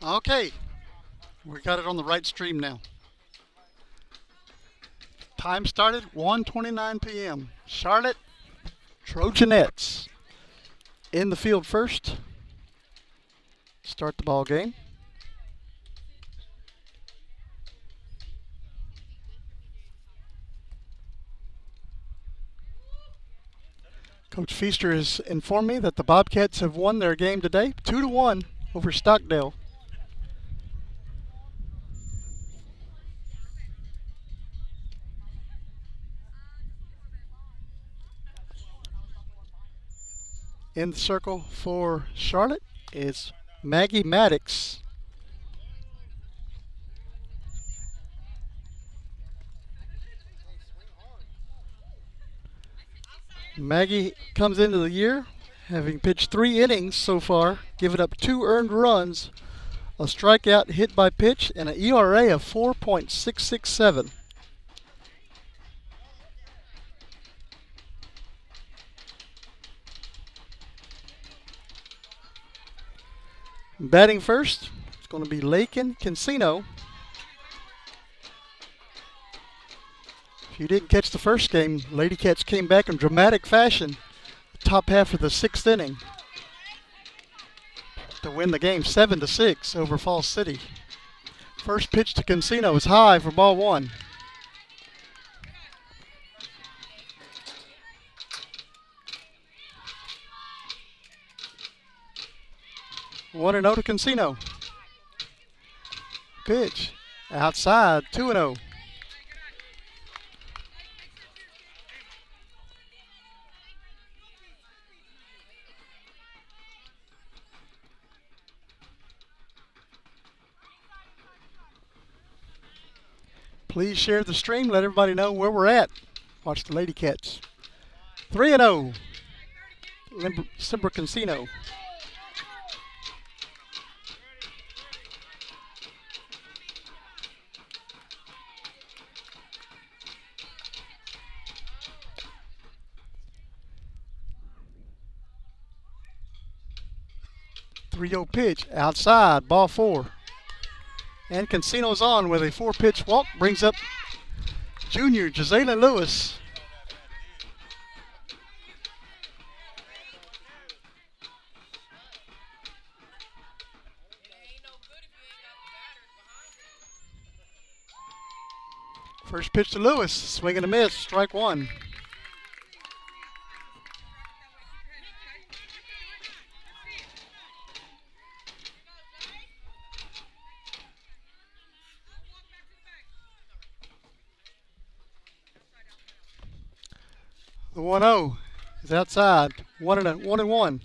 Okay, we got it on the right stream now. Time started 1:29 p.m. Charlotte Trojanettes in the field first. Start the ball game. Coach Feaster has informed me that the Bobcats have won their game today, 2-1 over Stockdale. In the circle for Charlotte is Maggie Maddox. Maggie comes into the year having pitched 3 innings so far, giving up 2 earned runs, a strikeout hit by pitch, and an ERA of 4.667. Batting first, it's going to be Lakin Cancino. If you didn't catch the first game, Lady Cats came back in dramatic fashion, top half of the 6th inning, to win the game 7-6 over Falls City. First pitch to Cancino is high for ball 1. 1-0 to Cancino. Pitch outside, 2-0. Please share the stream. Let everybody know where we're at. Watch the Lady Cats. 3-0. Simber Cancino. Pitch outside, ball 4. And Cancino's on with a 4-pitch walk, brings up junior Gisela Lewis. First pitch to Lewis, swing and a miss, strike 1. The 1-0 is outside, 1-1.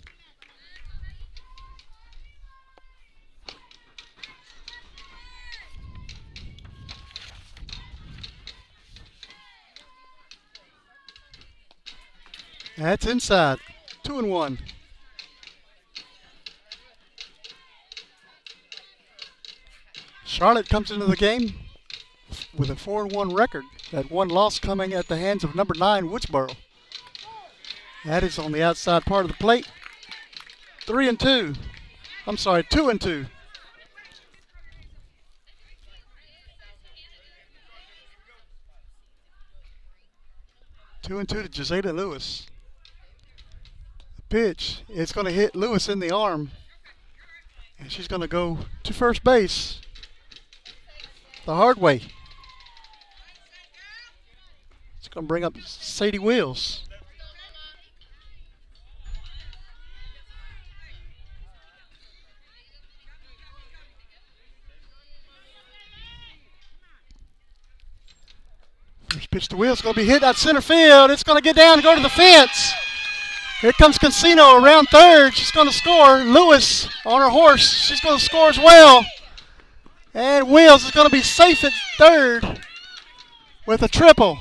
That's inside, 2-1. Charlotte comes into the game with a 4-1 record. That one loss coming at the hands of number 9 Woodsboro. That is on the outside part of the plate. 3-2. I'm sorry, 2-2. Two and two to Gisela Lewis. The pitch, it's going to hit Lewis in the arm. And she's going to go to first base the hard way. It's going to bring up Sadie Wheels. First pitch to Wheels, going to be hit out center field. It's going to get down and go to the fence. Here comes Cancino around third. She's going to score. Lewis on her horse. She's going to score as well. And Wheels is going to be safe at third with a triple.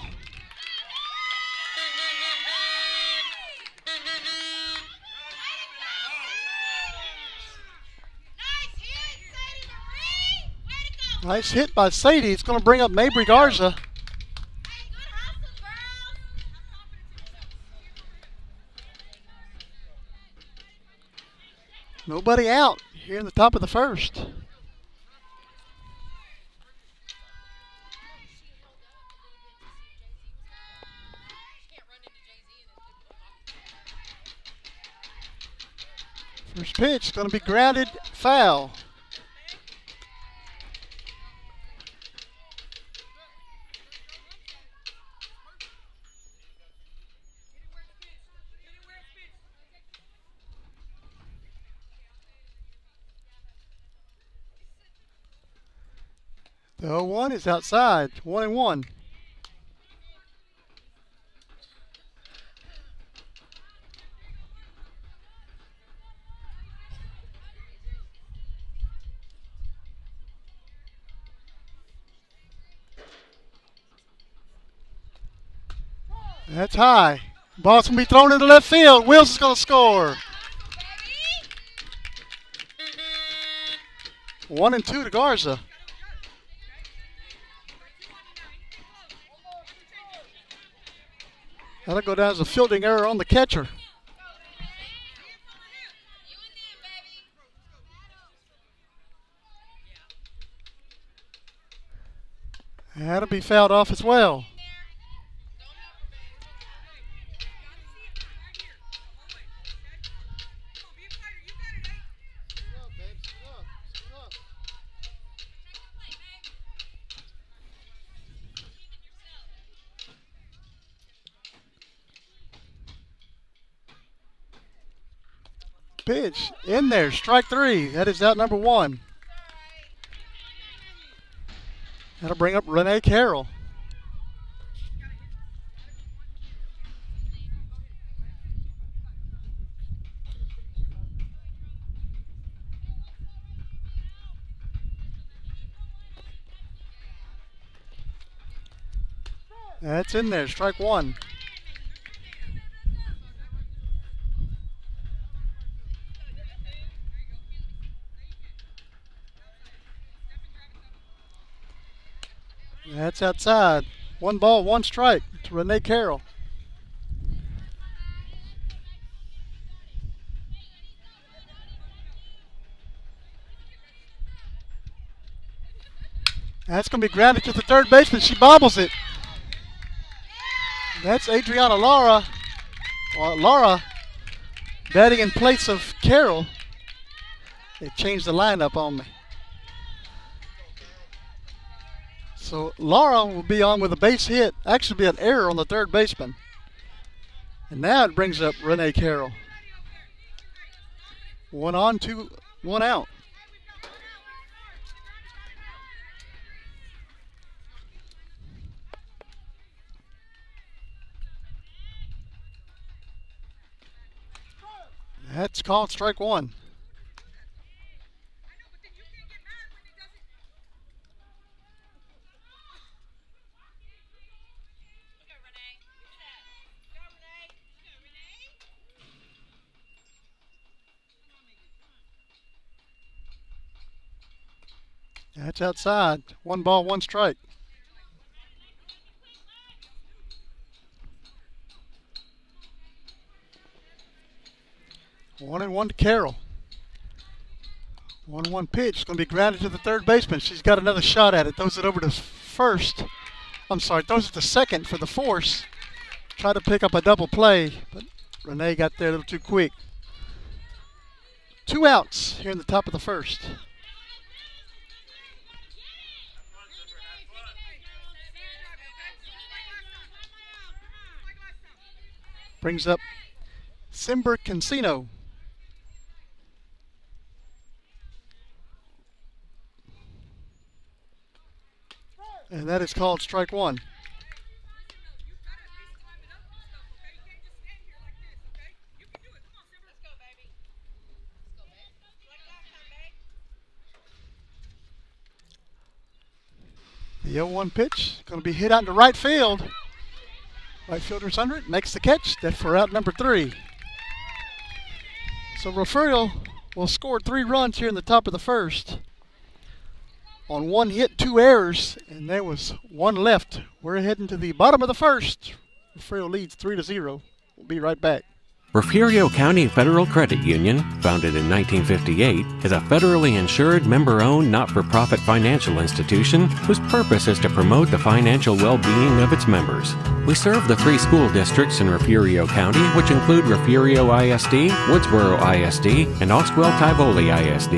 Nice hit by Sadie. It's going to bring up Mabry Garza. Nobody out here in the top of the first. First pitch is going to be grounded, foul. The 0-1 is outside, 1-1. That's high. Ball's going to be thrown into left field. Wills is going to score. 1-2 to Garza. That'll go down as a fielding error on the catcher. That'll be fouled off as well. Pitch in there, strike 3. That is out number 1. That'll bring up Renee Carroll. That's in there, strike 1. That's outside. 1 ball, 1 strike to Renee Carroll. That's going to be grounded to the third baseman. She bobbles it. That's Adriana Lara. Lara batting in place of Carroll. They changed the lineup on me. So Lara will be on with a base hit. Actually be an error on the third baseman. And now it brings up Renee Carroll. 1 on, 1 out. That's called strike 1. That's outside. 1 ball, 1 strike. One and 1 to Carroll. 1-1 pitch. It's going to be grounded to the third baseman. She's got another shot at it. Throws it over to first. I'm sorry, throws it to second for the force. Try to pick up a double play, but Renee got there a little too quick. 2 outs here in the top of the first. Brings up Simber Cancino. And that is called strike 1. The 0-1 pitch going to be hit out into right field. Right fielder's under it, makes the catch. That's for out number 3. So Refugio will score 3 runs here in the top of the first. On 1 hit, 2 errors, and there was 1 left. We're heading to the bottom of the first. Refugio leads 3-0. We'll be right back. Refugio County Federal Credit Union, founded in 1958, is a federally insured, member-owned, not-for-profit financial institution whose purpose is to promote the financial well-being of its members. We serve the 3 school districts in Refugio County, which include Refugio ISD, Woodsboro ISD, and Oswell-Tivoli ISD.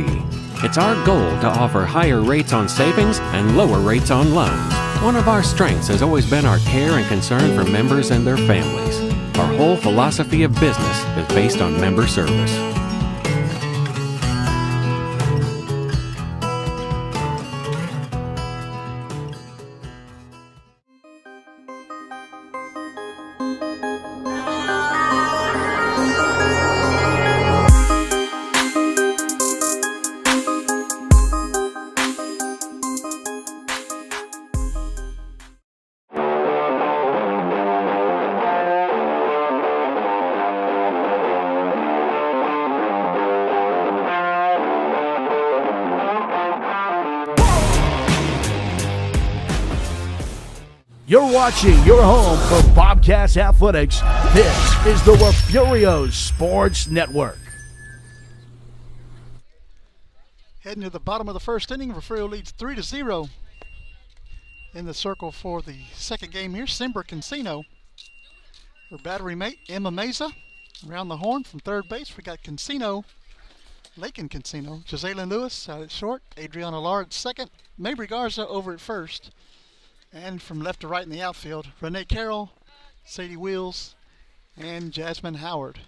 It's our goal to offer higher rates on savings and lower rates on loans. One of our strengths has always been our care and concern for members and their families. Our whole philosophy of business is based on member service. You're watching your home for Bobcats Athletics. This is the Refugio Sports Network. Heading to the bottom of the first inning, Refugio leads 3-0. In the circle for the second game here, Simber Cancino. Her battery mate, Emma Meza. Around the horn from third base, we got Cancino, Lakin Cancino, Gisela Lewis out at short, Adriana Lard second, Mabry Garza over at first. And from left to right in the outfield, Renee Carroll, Sadie Wheels, and Jasmine Howard.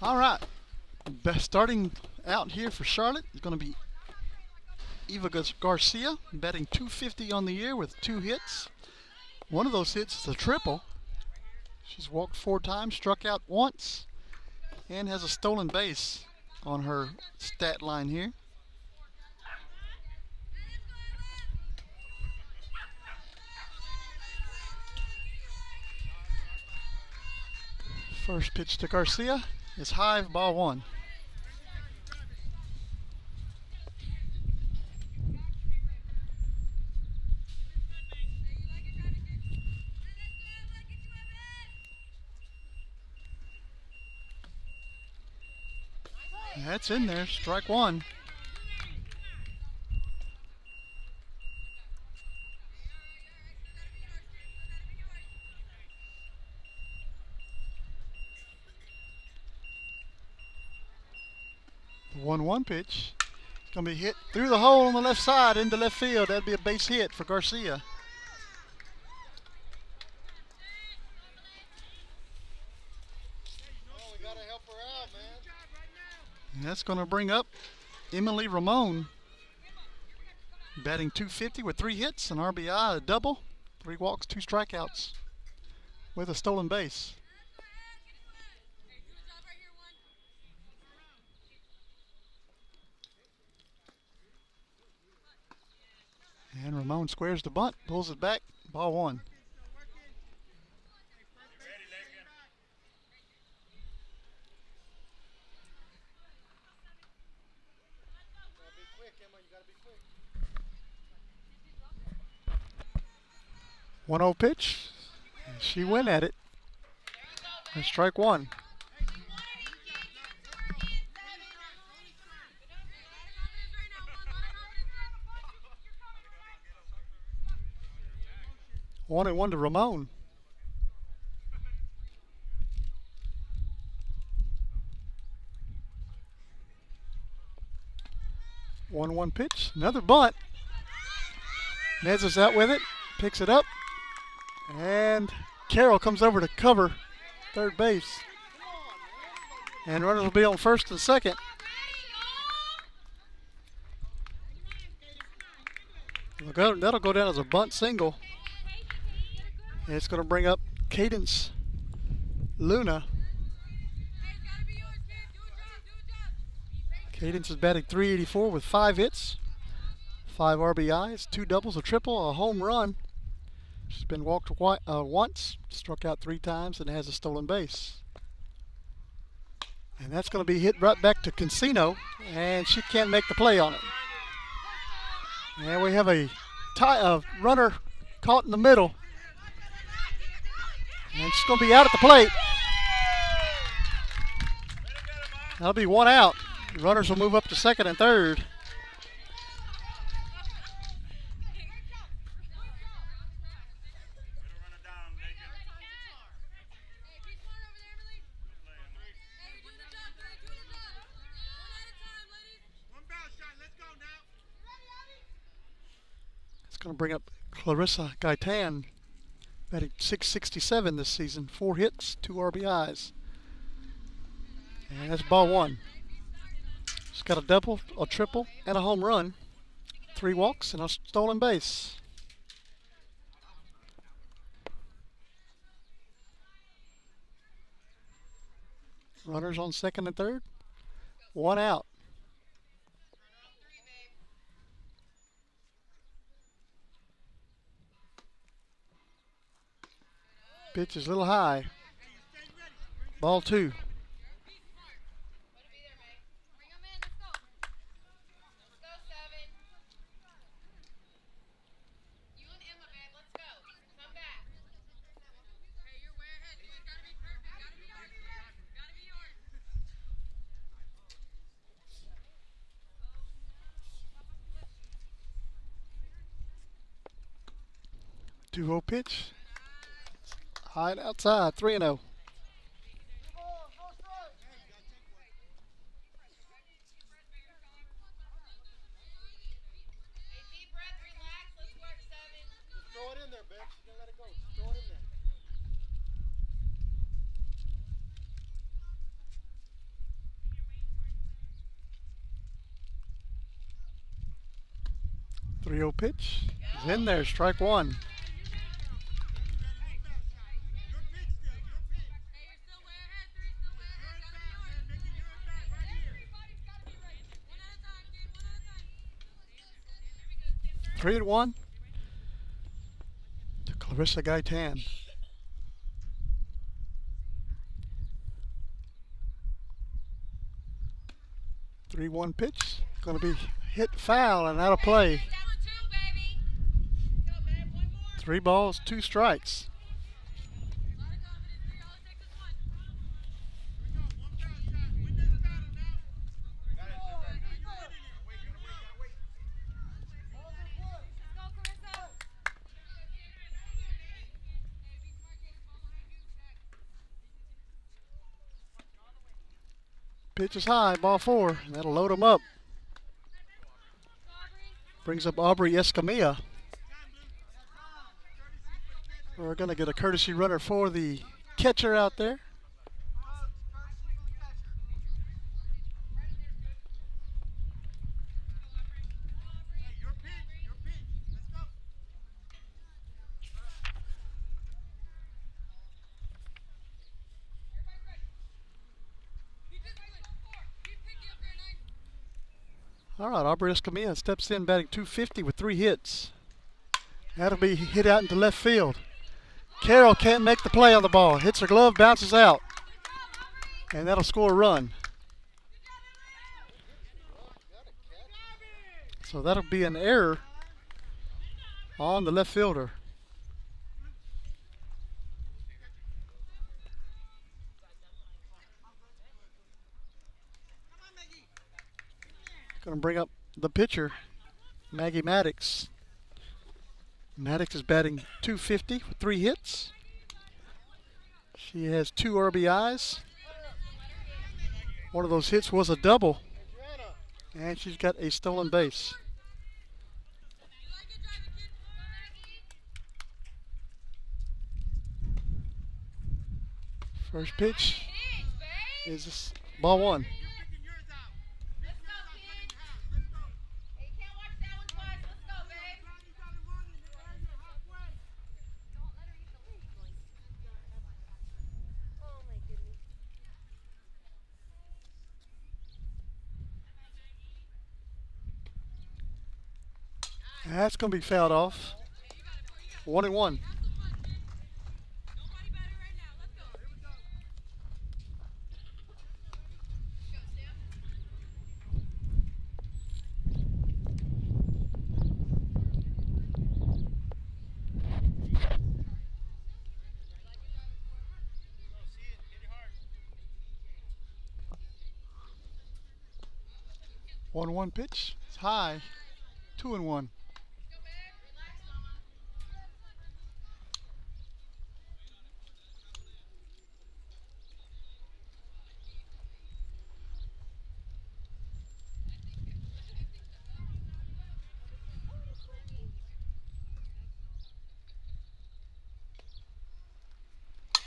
All right, starting out here for Charlotte is going to be Eva Garcia, batting .250 on the year with 2 hits. One of those hits is a triple. She's walked 4 times, struck out once, and has a stolen base on her stat line here. First pitch to Garcia is high, ball 1. That's in there, strike 1. The 1-1 pitch. It's going to be hit through the hole on the left side into left field. That'd be a base hit for Garcia. And that's going to bring up Emily Ramon, batting .250 with 3 hits, an RBI, a double, 3 walks, 2 strikeouts, with a stolen base. And Ramon squares the bunt, pulls it back, ball 1. One 1-0 pitch. She went at it. And strike 1. One and 1 to Ramon. One pitch. Another bunt. Nez is out with it. Picks it up. And Carroll comes over to cover third base. And runners will be on first and second. That'll go down as a bunt single. And it's going to bring up Cadence Luna. Cadence is batting .384 with 5 hits, 5 RBIs, 2 doubles, a triple, a home run. She's been walked once, struck out 3 times, and has a stolen base. And that's going to be hit right back to Cancino, and she can't make the play on it. And we have a runner caught in the middle. And she's going to be out at the plate. That'll be 1 out. The runners will move up to second and third. It's going to bring up Clarissa Gaitan, batting .667 this season. 4 hits, 2 RBIs. And that's ball 1. She's got a double, a triple, and a home run. 3 walks and a stolen base. Runners on second and third. 1 out. Pitch is a little high. Ball 2. Two-0 pitch. High and outside, 3-0. Throw it in there, Bex. Don't let it go. Just throw it in there. Three-0 pitch. He's in there, strike 1. Three and 1 to Clarissa Gaitan. Three-one pitch. Going to be hit foul and out of play. 3 balls, 2 strikes. Pitch is high, ball 4. That'll load him up. Brings up Aubrey Escamilla. We're going to get a courtesy runner for the catcher out there. All right, Aubrey Escamilla steps in batting .250 with 3 hits. That'll be hit out into left field. Carroll can't make the play on the ball. Hits her glove, bounces out. And that'll score a run. So that'll be an error on the left fielder. Going to bring up the pitcher, Maggie Maddox. Maddox is batting .250 with 3 hits. She has 2 RBIs. One of those hits was a double. And she's got a stolen base. First pitch is ball 1. That's going to be fouled off. 1-1. 1-1 pitch. It's high. 2-1.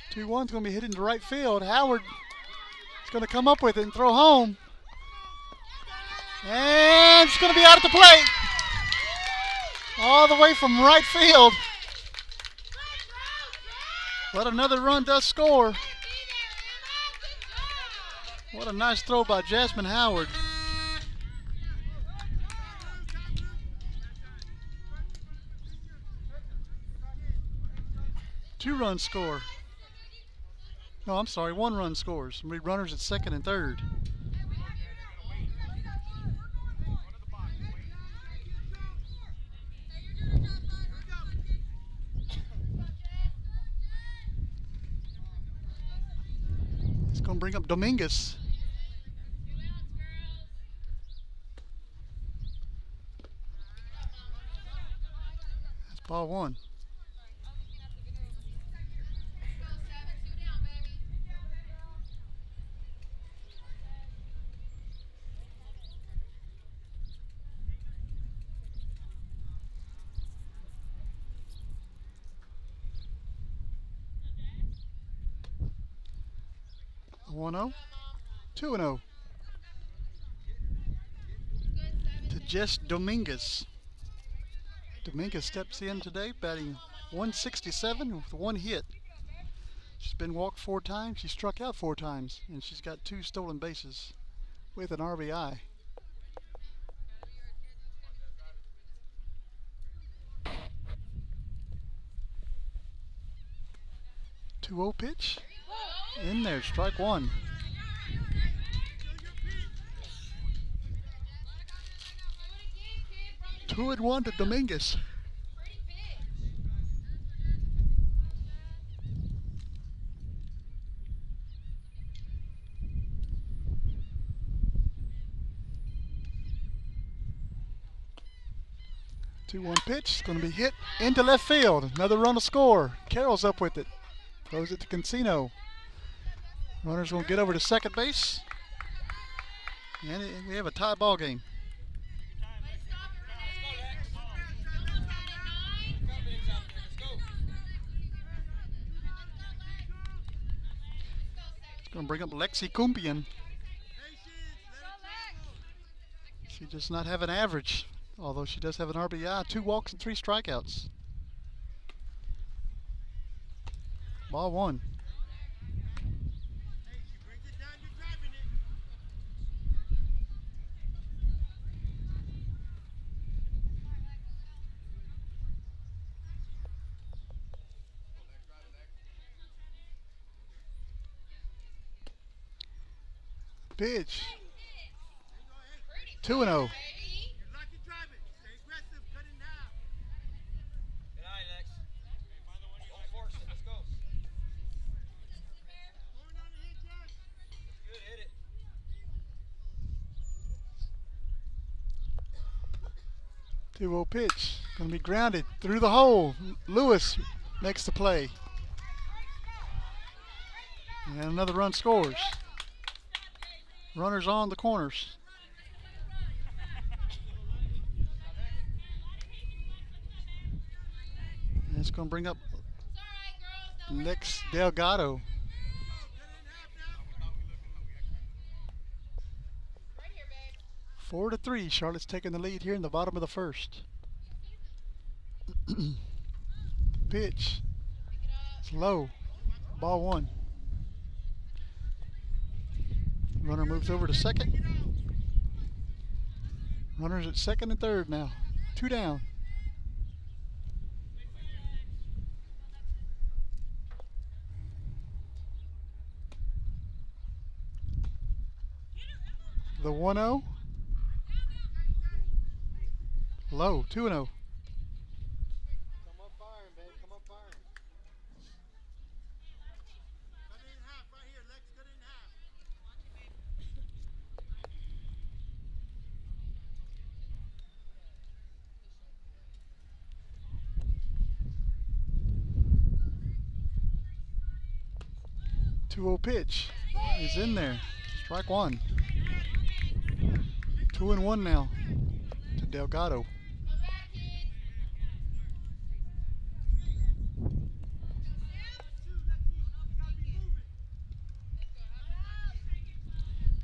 Two one's going to be hit into right field. Howard is going to come up with it and throw home. And it's going to be out at the plate. All the way from right field. But another run does score. What a nice throw by Jasmine Howard. Two-run score. No, I'm sorry, one-run scores. We runners at second and third. It's going to bring up Dominguez. That's ball one. One 0, 2-0 to Jess Dominguez. Dominguez steps in today, batting .167 with one hit. She's been walked 4 times, she struck out 4 times, and she's got 2 stolen bases with an RBI. Two 0 pitch. In there, strike one. Two and one to Dominguez. Two one pitch, going to be hit into left field. Another run to score. Carroll's up with it. Throws it to Cancino. Runner's going to get over to second base. And we have a tie ball game. It's going to bring up Lexi Kumpian. She does not have an average, although she does have an RBI, 2 walks and 3 strikeouts. Ball one. Pitch. 2-0. Two-0 pitch. Going to be grounded through the hole. Lewis makes the play. And another run scores. Runners on the corners. And it's going to bring up Lex Delgado. 4-3. Charlotte's taking the lead here in the bottom of the first. Pitch. It's low. Ball one. Runner moves over to second. Runners at second and third now. 2 down. The 1-0. Low. 2-0. Come up firing, babe. Come up firing. Cut it in half right here. Lex, cut it in half. 2-0 pitch is in there. Strike one. 2-1 now to Delgado.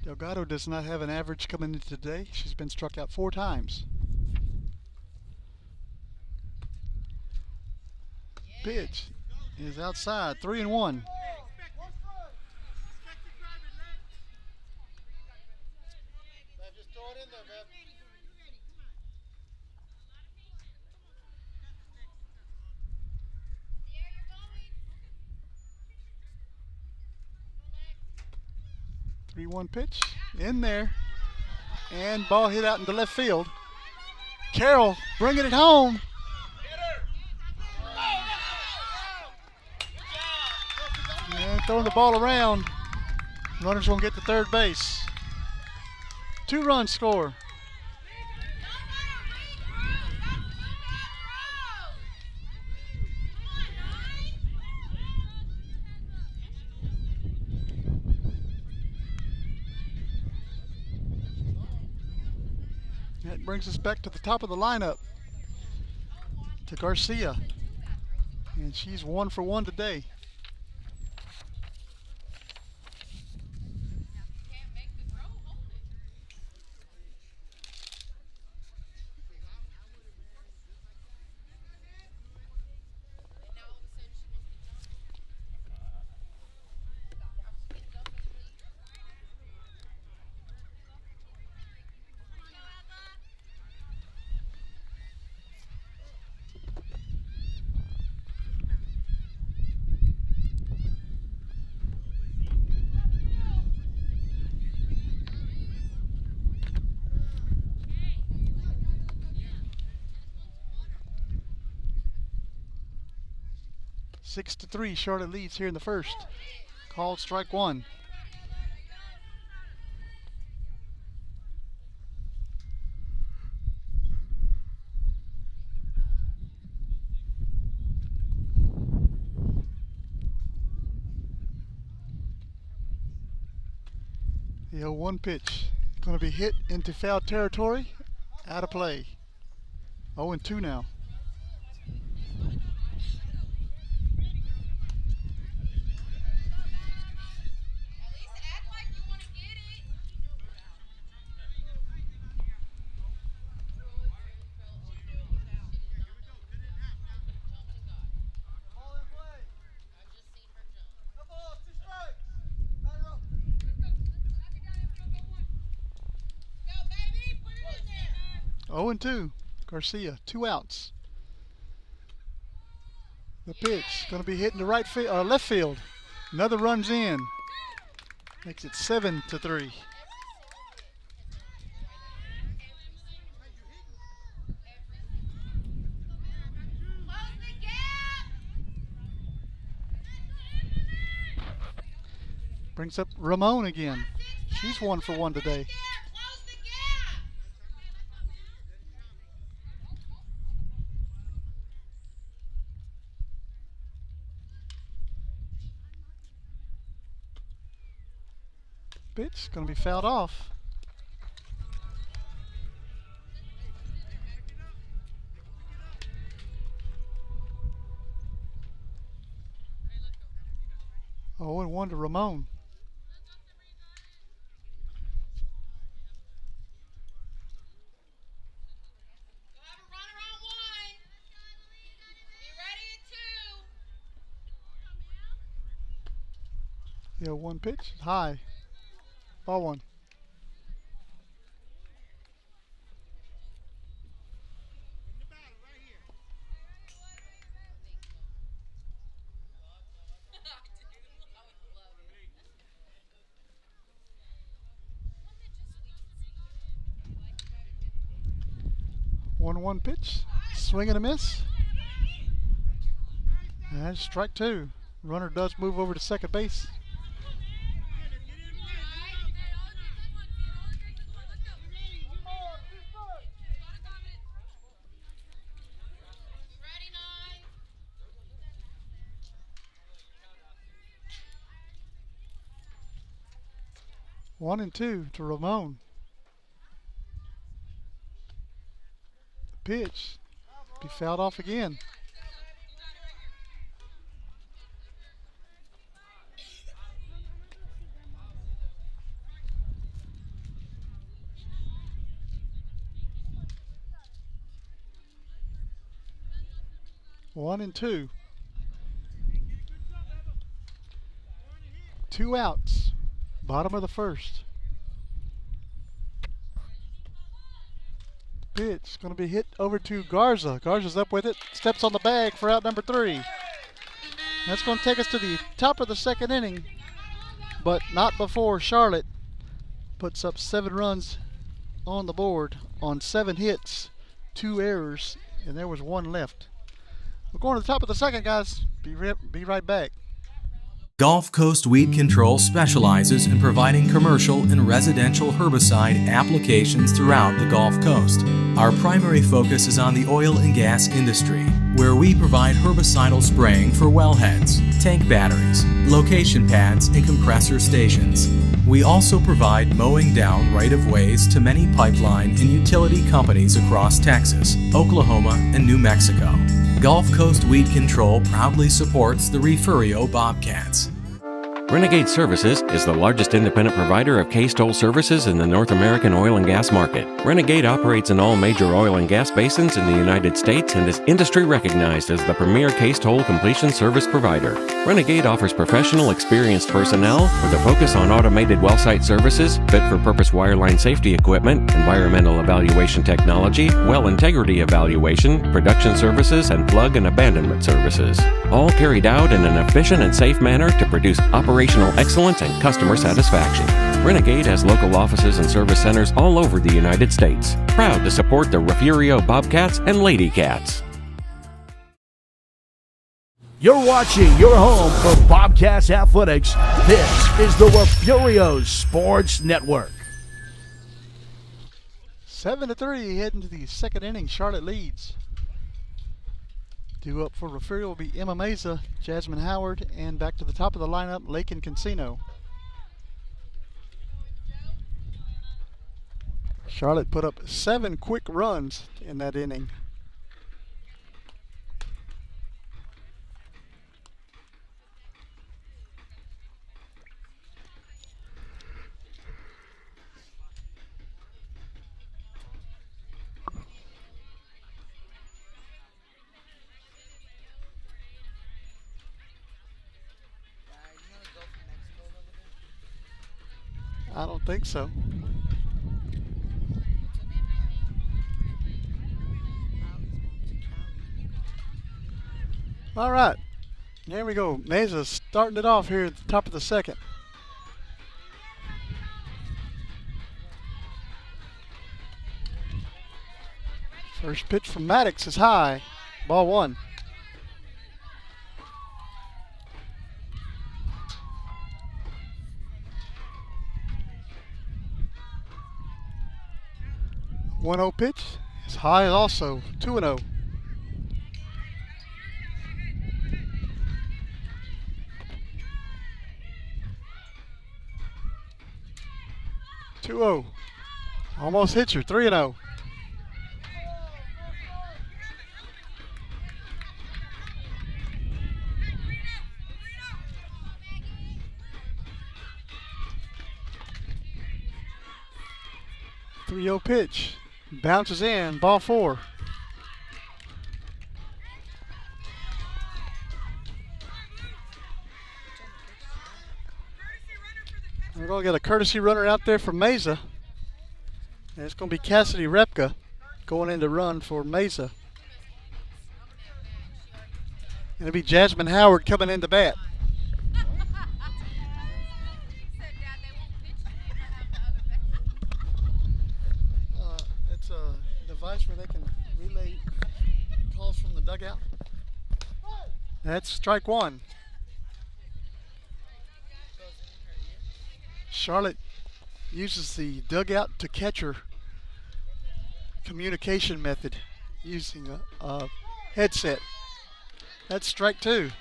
Delgado does not have an average coming into today. She's been struck out 4 times. Pitch is outside. 3-1. Just throw it in there, Bev. 3-1 pitch in there, and ball hit out into left field. Carroll bringing it home. And throwing the ball around. Runners gonna get to third base. 2-run score. That brings us back to the top of the lineup to Garcia, and she's 1 for 1 today. Six to 3, Charlotte leads here in the first. Called strike one. The 0-1 pitch going to be hit into foul territory, out of play. 0-2 now. Oh and 2, Garcia, 2 outs. The pitch going to be hit in the right field, left field. Another run's in. Makes it 7 to 3. Brings up Ramon again. She's 1 for 1 today. Pitch going to be fouled off. Oh, and 1 to Ramon. Yeah, 1 pitch, high. Ball 1. One pitch, swing and a miss. And strike 2. Runner does move over to second base. 1-2 to Ramon. Pitch. Be fouled off again. One and two. 2 outs. Bottom of the first. Pitch going to be hit over to Garza. Garza's up with it. Steps on the bag for out number 3. That's going to take us to the top of the second inning, but not before Charlotte puts up 7 runs on the board on 7 hits, 2 errors, and there was 1 left. We're going to the top of the second, guys. Be right back. Gulf Coast Weed Control specializes in providing commercial and residential herbicide applications throughout the Gulf Coast. Our primary focus is on the oil and gas industry, where we provide herbicidal spraying for wellheads, tank batteries, location pads, and compressor stations. We also provide mowing down right-of-ways to many pipeline and utility companies across Texas, Oklahoma, and New Mexico. Gulf Coast Weed Control proudly supports the Refugio Bobcats. Renegade Services is the largest independent provider of cased hole services in the North American oil and gas market. Renegade operates in all major oil and gas basins in the United States and is industry recognized as the premier cased hole completion service provider. Renegade offers professional, experienced personnel with a focus on automated well site services, fit-for-purpose wireline safety equipment, environmental evaluation technology, well integrity evaluation, production services, and plug and abandonment services. All carried out in an efficient and safe manner to produce operational excellence and customer satisfaction. Renegade has local offices and service centers all over the United States. Proud to support the Refugio Bobcats and Lady Cats. You're watching your home for Bobcats Athletics. This is the Refugio Sports Network. 7-3 heading to the second inning. Charlotte leads. Due up for Refugio will be Emma Meza, Jasmine Howard, and back to the top of the lineup, Lakin Cancino. Charlotte put up 7 quick runs in that inning. I don't think so. All right, here we go. Meza starting it off here at the top of the second. First pitch from Maddox is high. Ball 1. One 0 pitch is high also. 2-0. Almost hit you. 3-0. Three-0 pitch. Bounces in. Ball 4. We're going to get a courtesy runner out there for Meza. And it's going to be Cassidy Repka going in to run for Meza. And it'll be Jasmine Howard coming in to bat. It's a device where they can relay calls from the dugout. That's strike 1. Charlotte uses the dugout to catcher communication method using a headset. That's strike 2.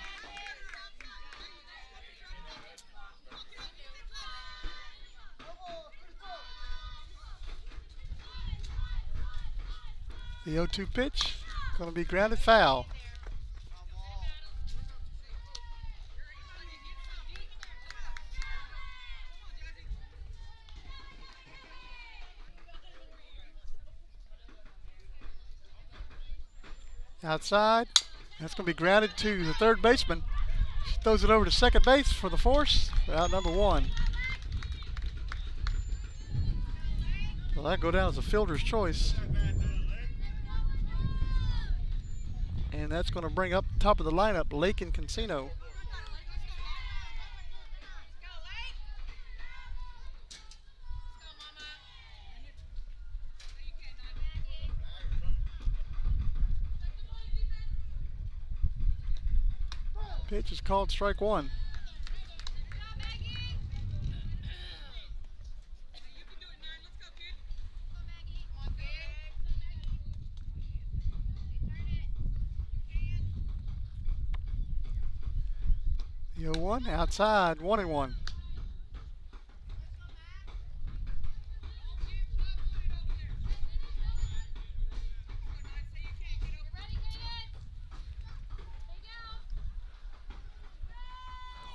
The 0-2 pitch, going to be grounded foul. Outside, that's going to be grounded to the third baseman. She throws it over to second base for the force for out number 1. Well, that'll go down as a fielder's choice. And that's going to bring up top of the lineup Lake and Cancino. Pitch is called strike 1. The 0-1 outside, 1-1.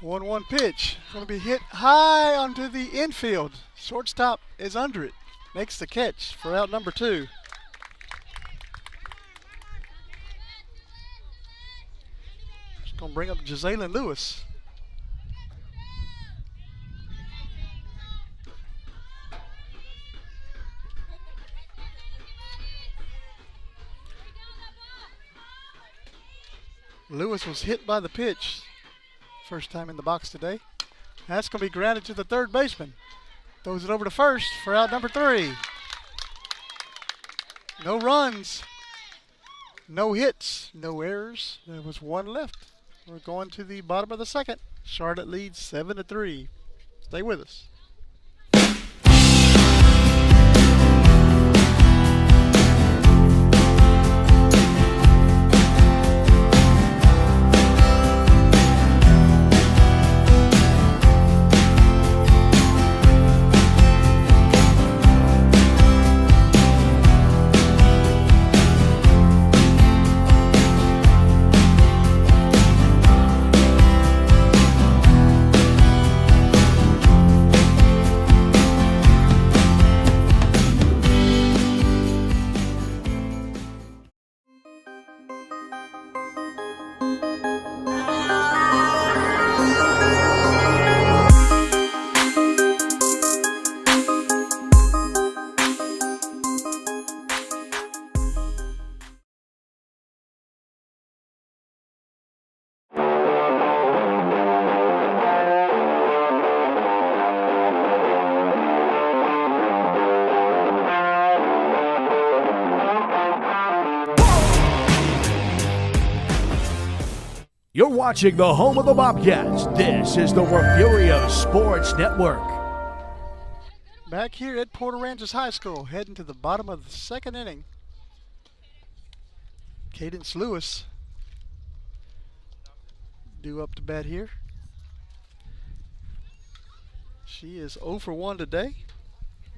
One pitch. Going to be hit high onto the infield. Shortstop is under it. Makes the catch for out number 2. Just going to bring up Jazalyn Lewis. Lewis was hit by the pitch. First time in the box today. That's going to be grounded to the third baseman. Throws it over to first for out number 3. No runs, no hits, no errors. There was 1 left. We're going to the bottom of the second. Charlotte leads 7-3. Stay with us. You're watching the home of the Bobcats. This is the Refugio Sports Network. Back here at Port Aransas High School, heading to the bottom of the second inning. Cadence Lewis due up to bat here. She is 0 for 1 today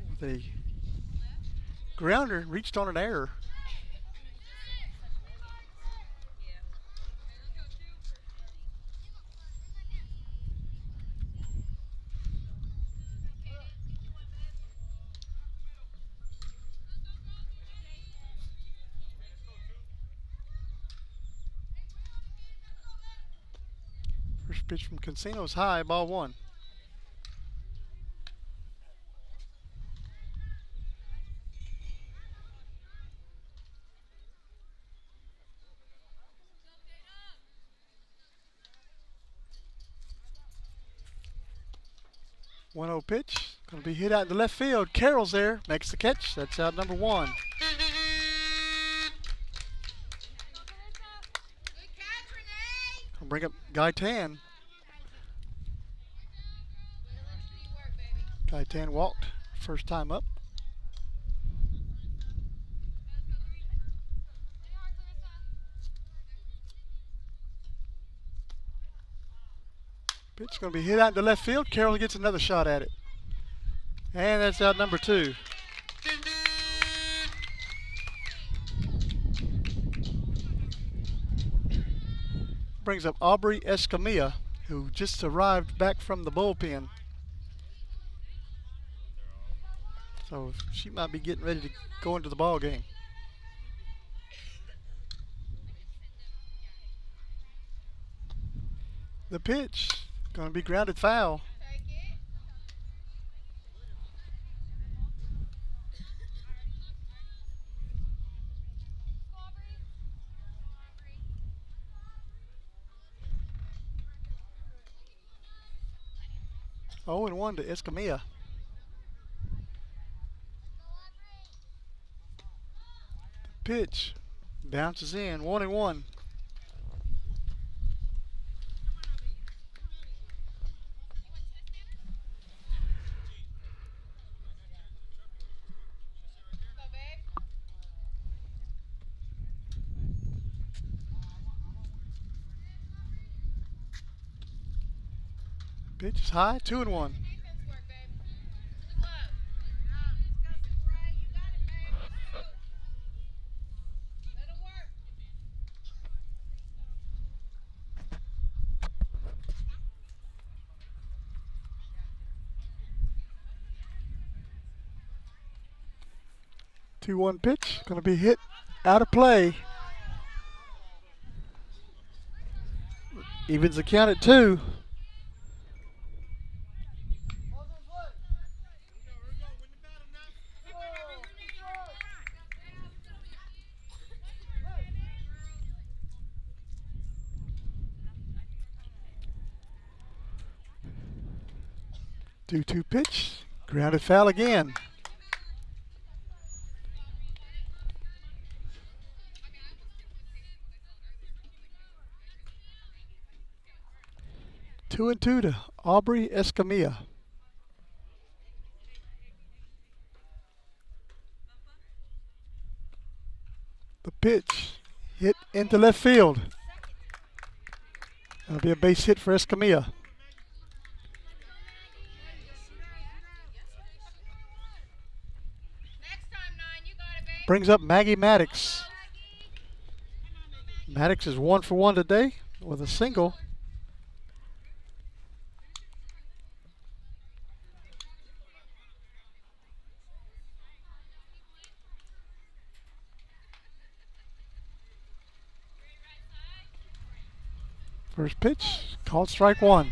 with a grounder, reached on an error. First pitch from Cancino's high, ball 1. One 0 pitch, going to be hit out in the left field. Carroll's there, makes the catch. That's out number 1. I'll bring up Gaitan. Gaitan walked first time up. Pitch going to be hit out into left field. Carroll gets another shot at it. And that's out number 2. Brings up Aubrey Escamilla, who just arrived back from the bullpen. So she might be getting ready to go into the ball game. The pitch, going to be grounded foul. Oh, and 1 to Escamilla. Pitch bounces in, 1-1. Pitch is high, 2-1. Two-one pitch, going to be hit out of play. Evens the count at 2. Two pitch, grounded foul again. Two and 2 to Aubrey Escamilla. The pitch hit into left field. That'll be a base hit for Escamilla. Brings up Maggie Maddox. Maddox is 1 for 1 today with a single. First pitch, called strike 1.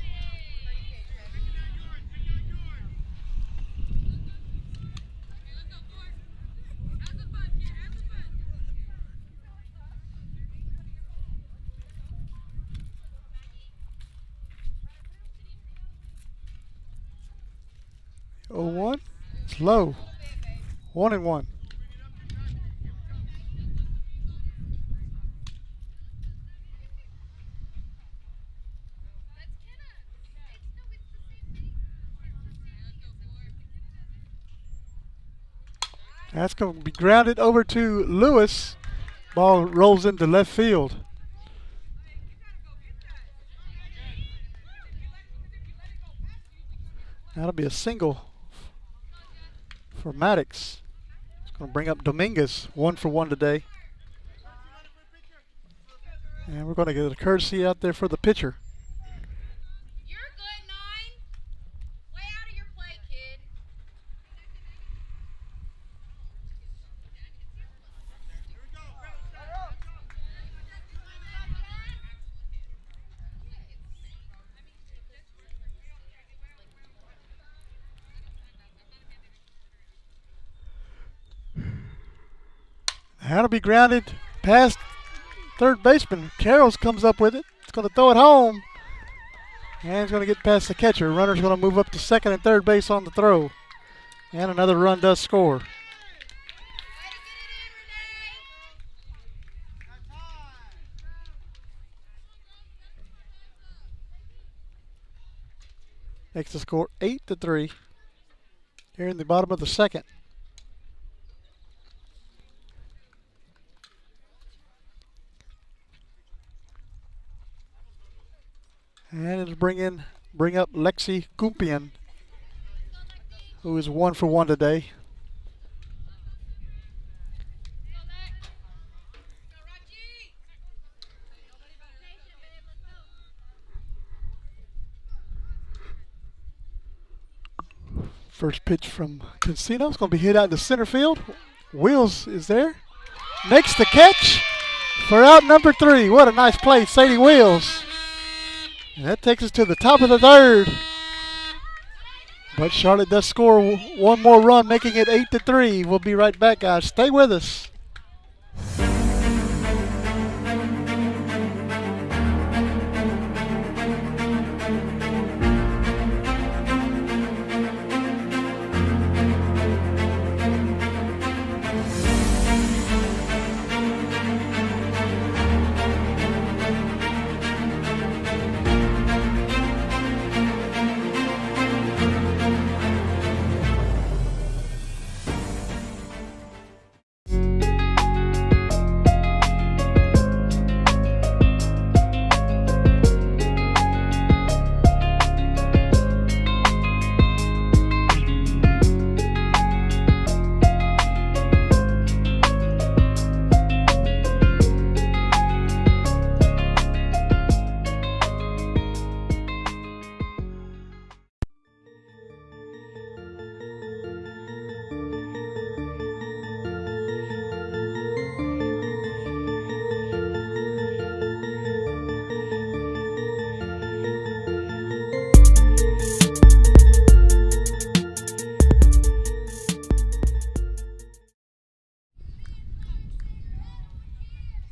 Oh, 1. It's low. 1-1. That's going to be grounded over to Lewis. Ball rolls into left field. That'll be a single for Maddox. It's going to bring up Dominguez, 1 for 1 today. And we're going to get a courtesy out there for the pitcher. You're good, 9. Way out of your play, kid. That'll be grounded past third baseman. Carroll comes up with it. It's going to throw it home. And it's going to get past the catcher. Runner's going to move up to second and third base on the throw. And another run does score. Makes the score 8-3 here in the bottom of the second. And it'll bring up Lexi Kumpian, who is 1 for 1 today. First pitch from Casino is going to be hit out into center field. Wheels is there. Makes the catch for out number 3. What a nice play, Sadie Wheels. And that takes us to the top of the 3rd. But Charlotte does score one more run, making it 8-3. We'll be right back, guys. Stay with us.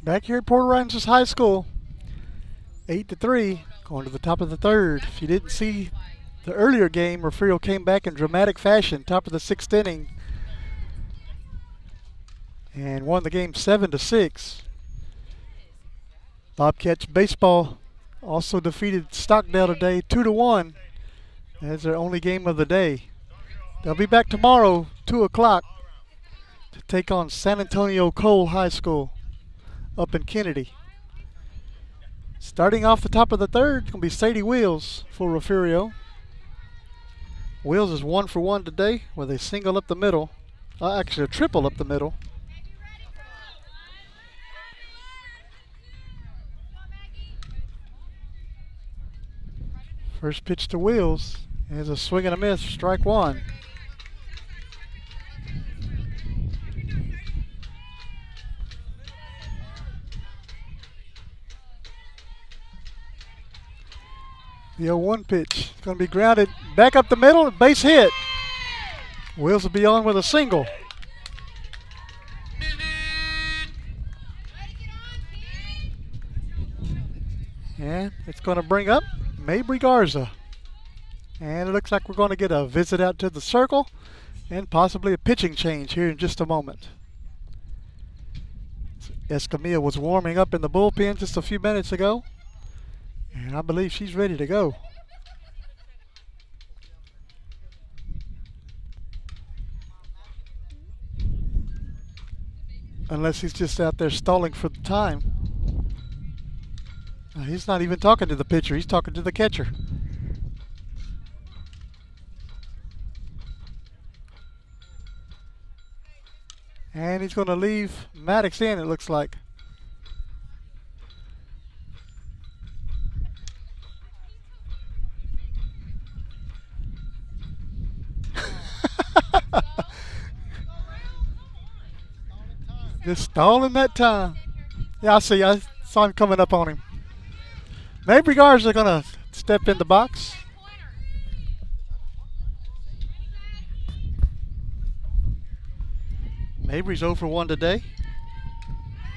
Back here at Port Aransas High School, 8-3, going to the top of the 3rd. If you didn't see the earlier game, Refugio came back in dramatic fashion, top of the 6th inning, and won the game 7-6. Bobcats baseball also defeated Stockdale today 2-1. That's their only game of the day. They'll be back tomorrow, 2 o'clock, to take on San Antonio Cole High School up in Kennedy. Starting off the top of the 3rd, it's going to be Sadie Wheels for Refugio. Wheels is 1 for 1 today with a single up the middle. Actually, a triple up the middle. First pitch to Wheels is a swing and a miss, strike 1. The 0-1 pitch is going to be grounded back up the middle, base hit. Wheels will be on with a single. And it's going to bring up Mabry Garza. And it looks like we're going to get a visit out to the circle and possibly a pitching change here in just a moment. Escamilla was warming up in the bullpen just a few minutes ago, and I believe she's ready to go. Unless he's just out there stalling for the time. He's not even talking to the pitcher, he's talking to the catcher. And he's going to leave Maddox in, it looks like. Just stalling that time. Yeah, I saw him coming up on him. Mabry Garza are going to step in the box. Mabry's 0 for 1 today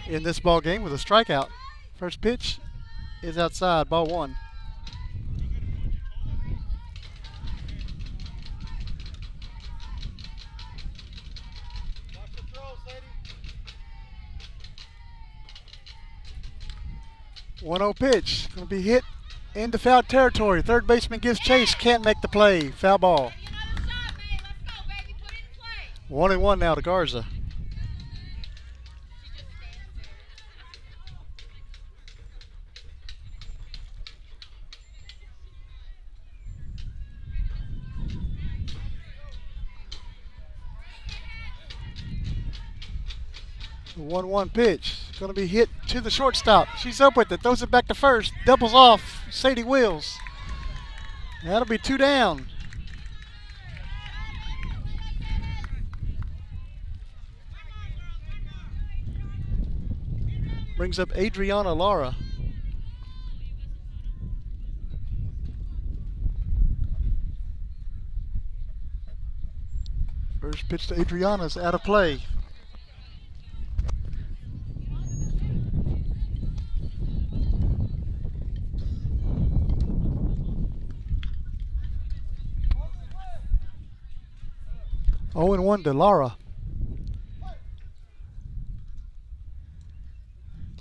in this ball game with a strikeout. First pitch is outside, ball 1. Watch the throw, Sadie. 1-0 pitch, going to be hit into foul territory. Third baseman gives chase, can't make the play. Foul ball. Another shot, May. Let's go, baby. Put it in play. 1-1 now to Garza. The 1-1 pitch. Going to be hit to the shortstop. She's up with it. Throws it back to first. Doubles off. Sadie Wheels. That'll be 2 down. Brings up Adriana Lara. First pitch to Adriana's out of play. Oh, and 1 to Lara.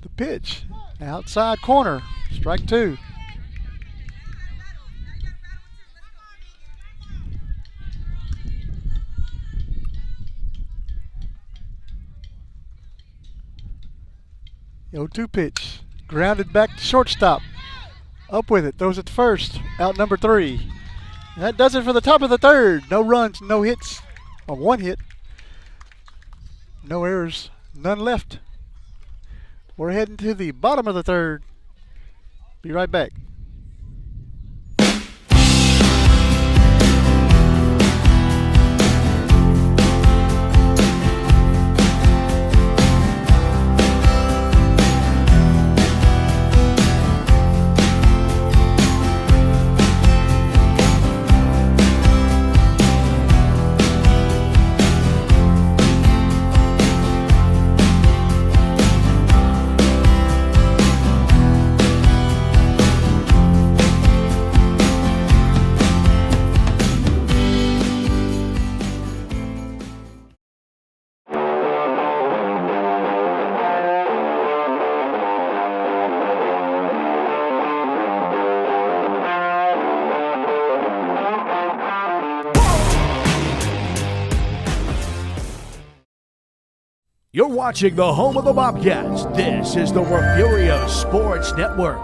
The pitch, outside corner, strike 2. The 0-2 pitch, grounded back to shortstop. Up with it, throws it to first, out number 3. And that does it for the top of the 3rd. No runs, no hits, or 1 hit. No errors, none left. We're heading to the bottom of the 3rd. Be right back. You're watching the home of the Bobcats. This is the Refugio Sports Network.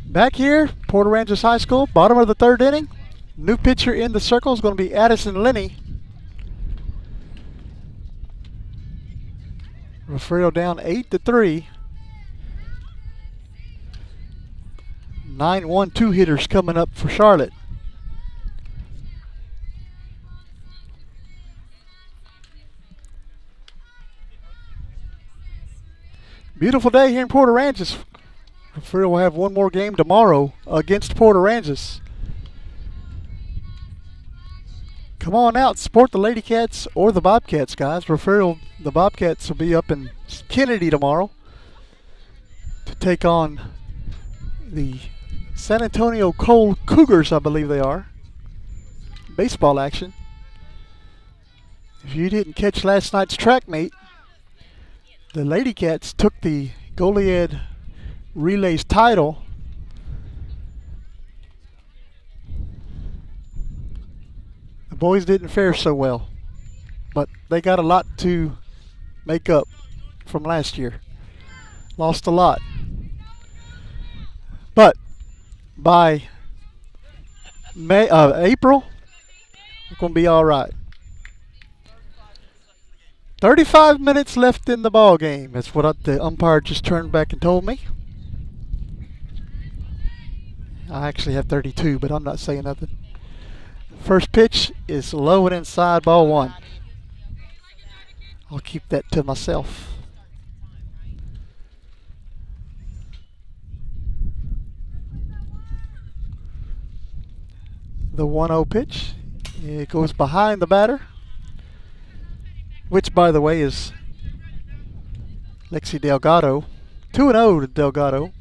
Back here, Port Aransas High School, bottom of the 3rd inning. New pitcher in the circle is going to be Addison Linney. Refugio down 8-3. 9-1-2 hitters coming up for Charlotte. Beautiful day here in Port Aransas. Refugio will have one more game tomorrow against Port Aransas. Come on out, support the Lady Cats or the Bobcats, guys. Refugio, the Bobcats will be up in Kennedy tomorrow to take on the San Antonio Coal Cougars, I believe they are. Baseball action. If you didn't catch last night's track meet, the Lady Cats took the Goliad Relays title. The boys didn't fare so well, but they got a lot to make up from last year. Lost a lot. But by April, we're going to be all right. 35 minutes left in the ball game. That's what the umpire just turned back and told me. I actually have 32, but I'm not saying nothing. First pitch is low and inside, ball 1. I'll keep that to myself. The 1-0 pitch. It goes behind the batter, which, by the way, is Lexi Delgado. 2-0 to Delgado.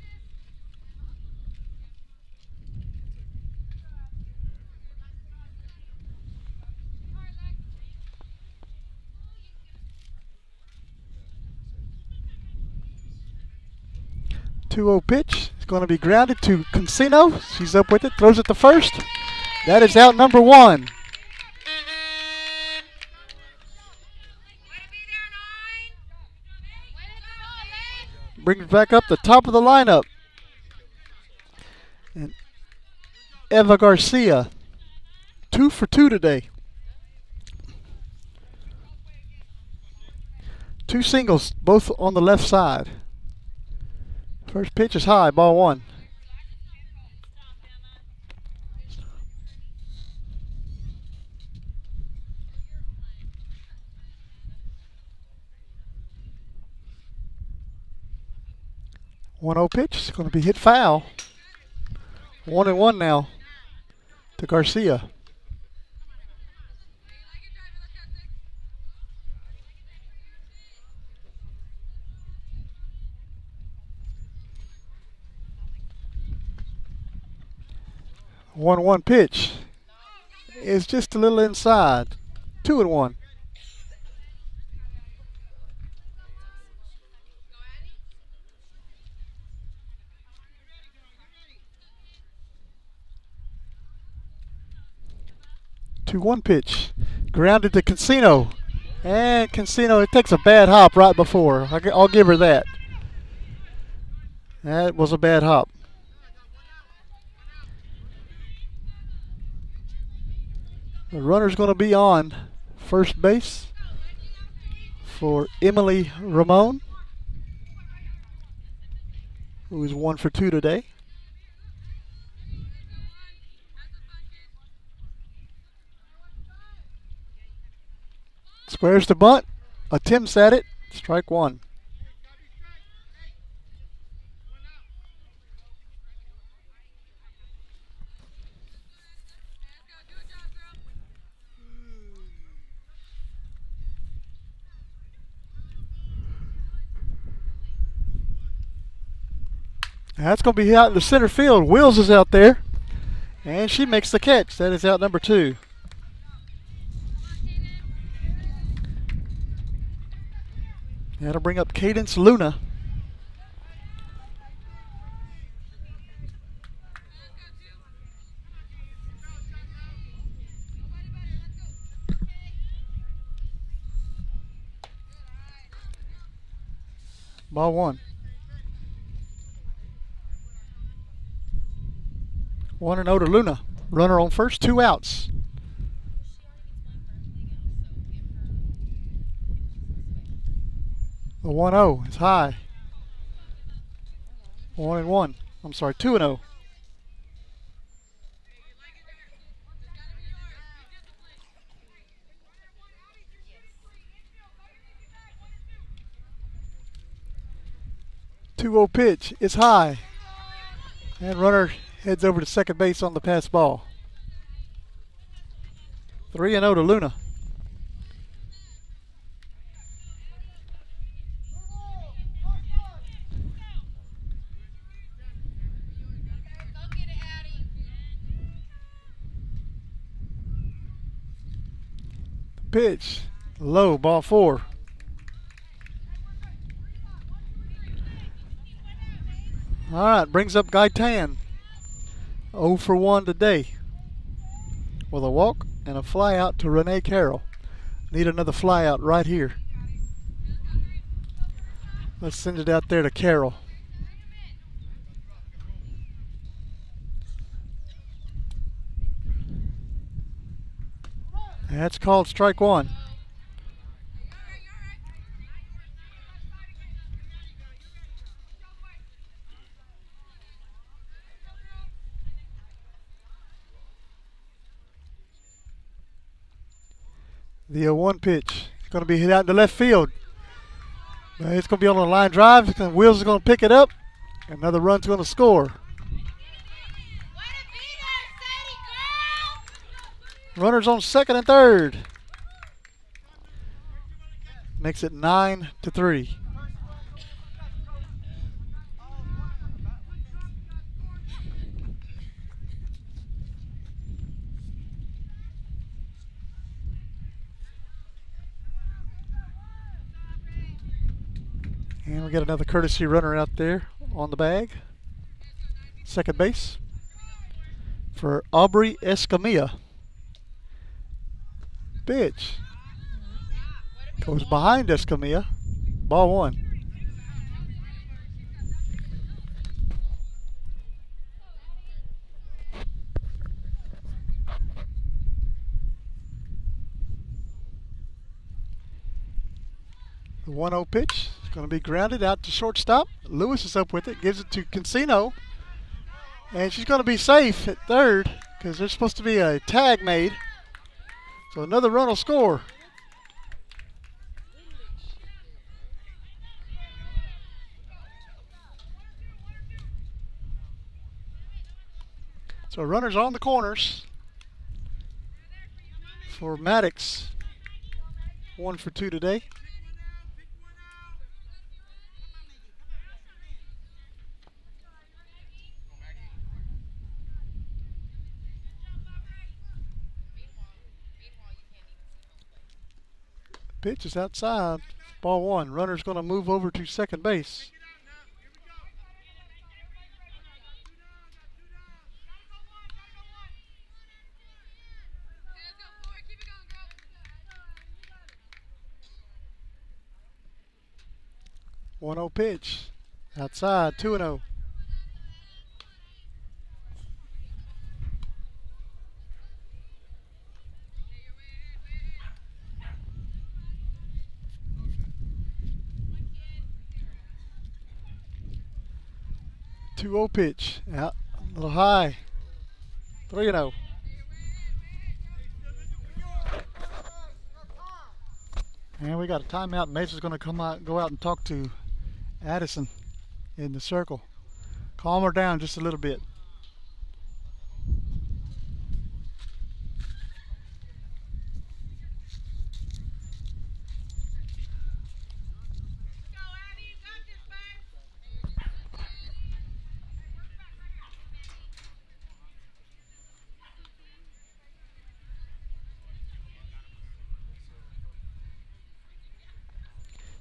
Pitch. It's going to be grounded to Consino. She's up with it. Throws it to first. That is out number 1. Brings back up the top of the lineup. And Eva Garcia, 2 for 2 today. 2 singles, both on the left side. First pitch is high, ball 1. 1-0 pitch. It's going to be hit foul. 1-1 now to Garcia. One pitch is just a little inside. 2-1. One pitch, grounded to Casino, and Casino, it takes a bad hop right before. I'll give her that. That was a bad hop. The runner's going to be on first base for Emily Ramon, who is 1 for 2 today. Squares the bunt, attempts at it, strike one. That's going to be out in the center field. Wills is out there, and she makes the catch. That is out number 2. That'll bring up Cadence Luna. Ball 1. 1-0 to Luna. Runner on first, 2 outs. The 1-0 is high. 1-1. I'm sorry, 2-0. Two-0 pitch. It's high. And runner heads over to second base on the pass ball. 3-0 to Luna. Pitch low, ball 4. All right, brings up Gaitan. 0 for 1 today with a walk and a fly out to Renee Carroll. Need another fly out right here. Let's send it out there to Carroll. That's called strike 1. The 0-1 pitch. It's going to be hit out into left field. It's going to be on a line drive. Wills is going to pick it up. Another run's going to score. Runners on second and third. Makes it 9-3. And we got another courtesy runner out there on the bag. Second base for Aubrey Escamilla. Pitch goes behind Escamilla. Ball 1. The 1-0 pitch is going to be grounded out to shortstop. Lewis is up with it, gives it to Casino. And she's going to be safe at third because there's supposed to be a tag made. So another run will score. So runners on the corners for Maddox. 1 for 2 today. Pitch is outside. Ball 1. Runner's going to move over to second base. One 0 pitch. Outside, 2-0. Two 0 pitch. Out a little high. 3-0. And we got a timeout. Mason's going to go out and talk to Addison in the circle. Calm her down just a little bit.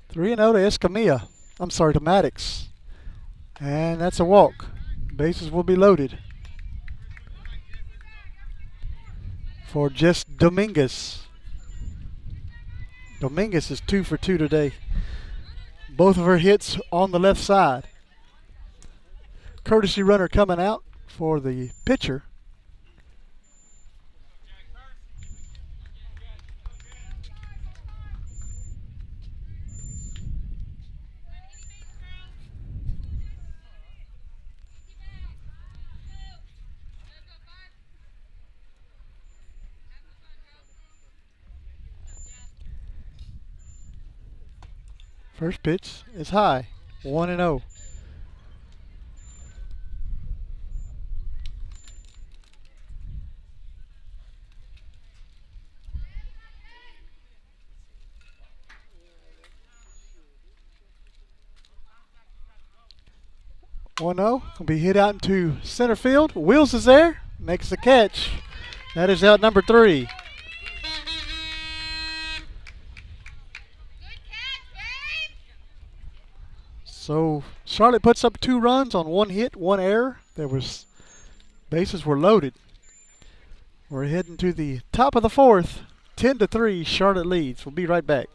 Three and 0 to Escamilla. I'm sorry, to Maddox. And that's a walk. Bases will be loaded for just Dominguez. Dominguez is 2 for 2 today. Both of her hits on the left side. Courtesy runner coming out for the pitcher. First pitch is high, 1-0. Gonna be hit out into center field. Wills is there, makes the catch. That is out number 3. So Charlotte puts up 2 runs on 1 hit, 1 error. Bases were loaded. We're heading to the top of the 4th. 10-3, Charlotte leads. We'll be right back.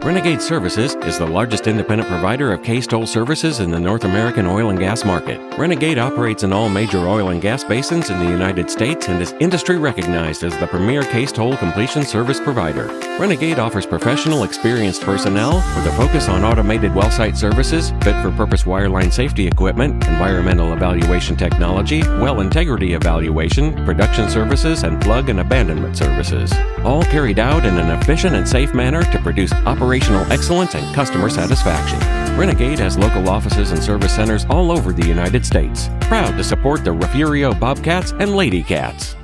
Renegade Services is the largest independent provider of case toll services in the North American oil and gas market. Renegade operates in all major oil and gas basins in the United States and is industry recognized as the premier case toll completion service provider. Renegade offers professional, experienced personnel with a focus on automated well site services, fit-for-purpose wireline safety equipment, environmental evaluation technology, well integrity evaluation, production services, and plug and abandonment services. All carried out in an efficient and safe manner to produce operational excellence and customer satisfaction. Renegade has local offices and service centers all over the United States. Proud to support the Refugio Bobcats and Lady Cats.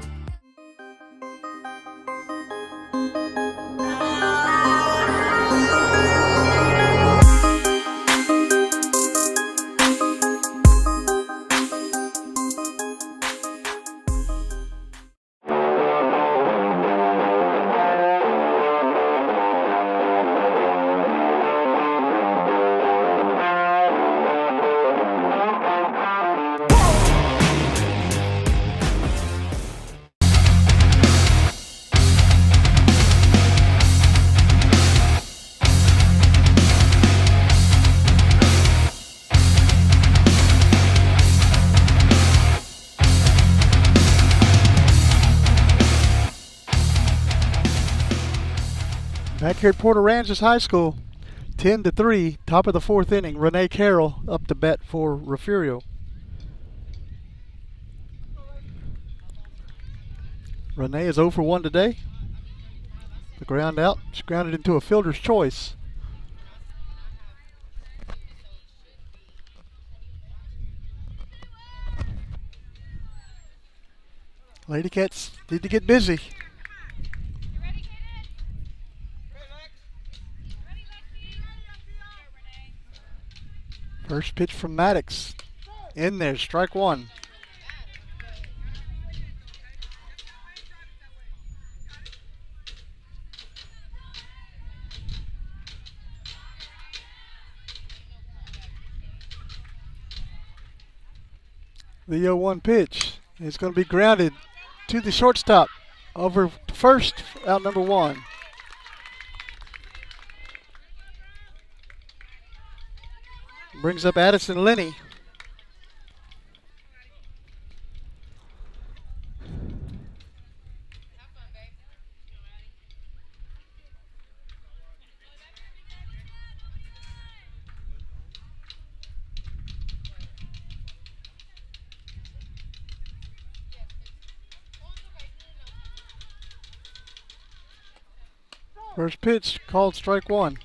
Back here at Port Aransas High School, 10-3, top of the 4th inning. Renee Carroll up to bat for Refugio. Renee is 0 for 1 today. The ground out. She grounded into a fielder's choice. Lady Cats need to get busy. You ready, kid? Ready, Lexi? Renee. First pitch from Maddox. In there, strike one. The 0-1 pitch is going to be grounded to the shortstop over to first, out number one. Brings up Addison Lenny. First pitch called strike one.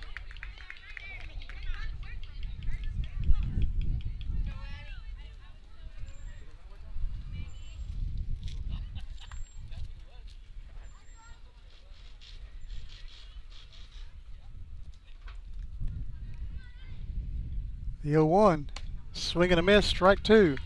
The 0-1, swing and a miss, strike two.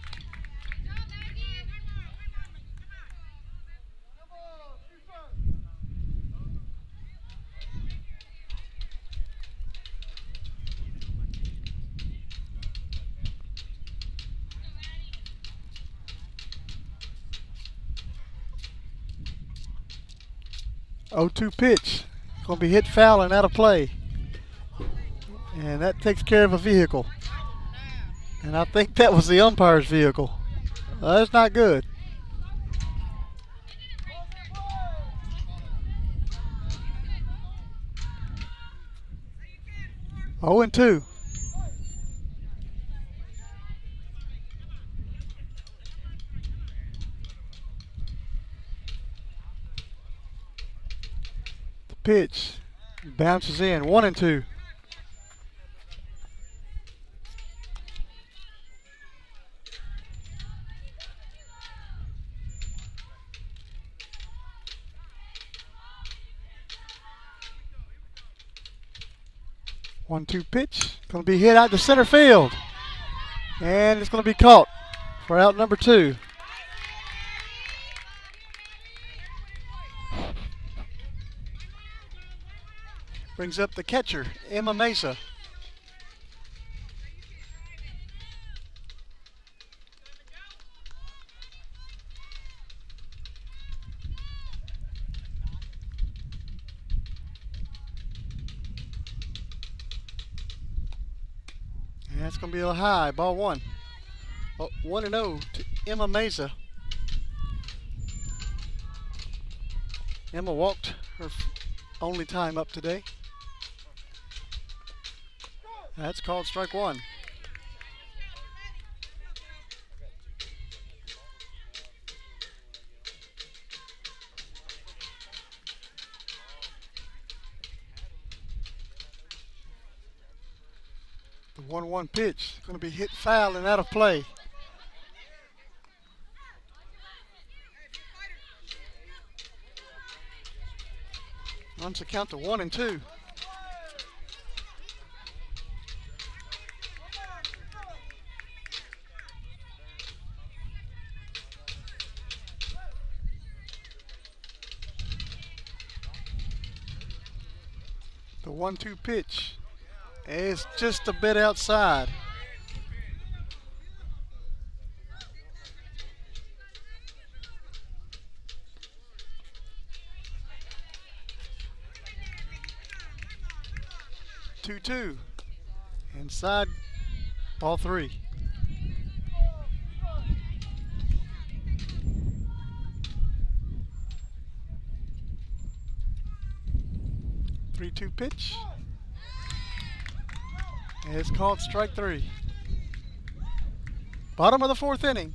Oh, 2 pitch. Going to be hit foul and out of play. And that takes care of a vehicle. And I think that was the umpire's vehicle. That's not good. Oh, and 2. The pitch bounces in, 1 and 2. One-two pitch, going to be hit out to center field, and it's going to be caught for out number 2. Brings up the catcher, Emma Mesa. That's going to be a little high. Ball 1. 1-0 to Emma Mesa. Emma walked her only time up today. That's called strike 1. The 1-1 pitch going to be hit foul and out of play. Runs the count to 1 and 2. The 1-2 pitch is just a bit outside. Two. Inside, ball 3. Three-two pitch. And it's called strike 3. Bottom of the 4th inning.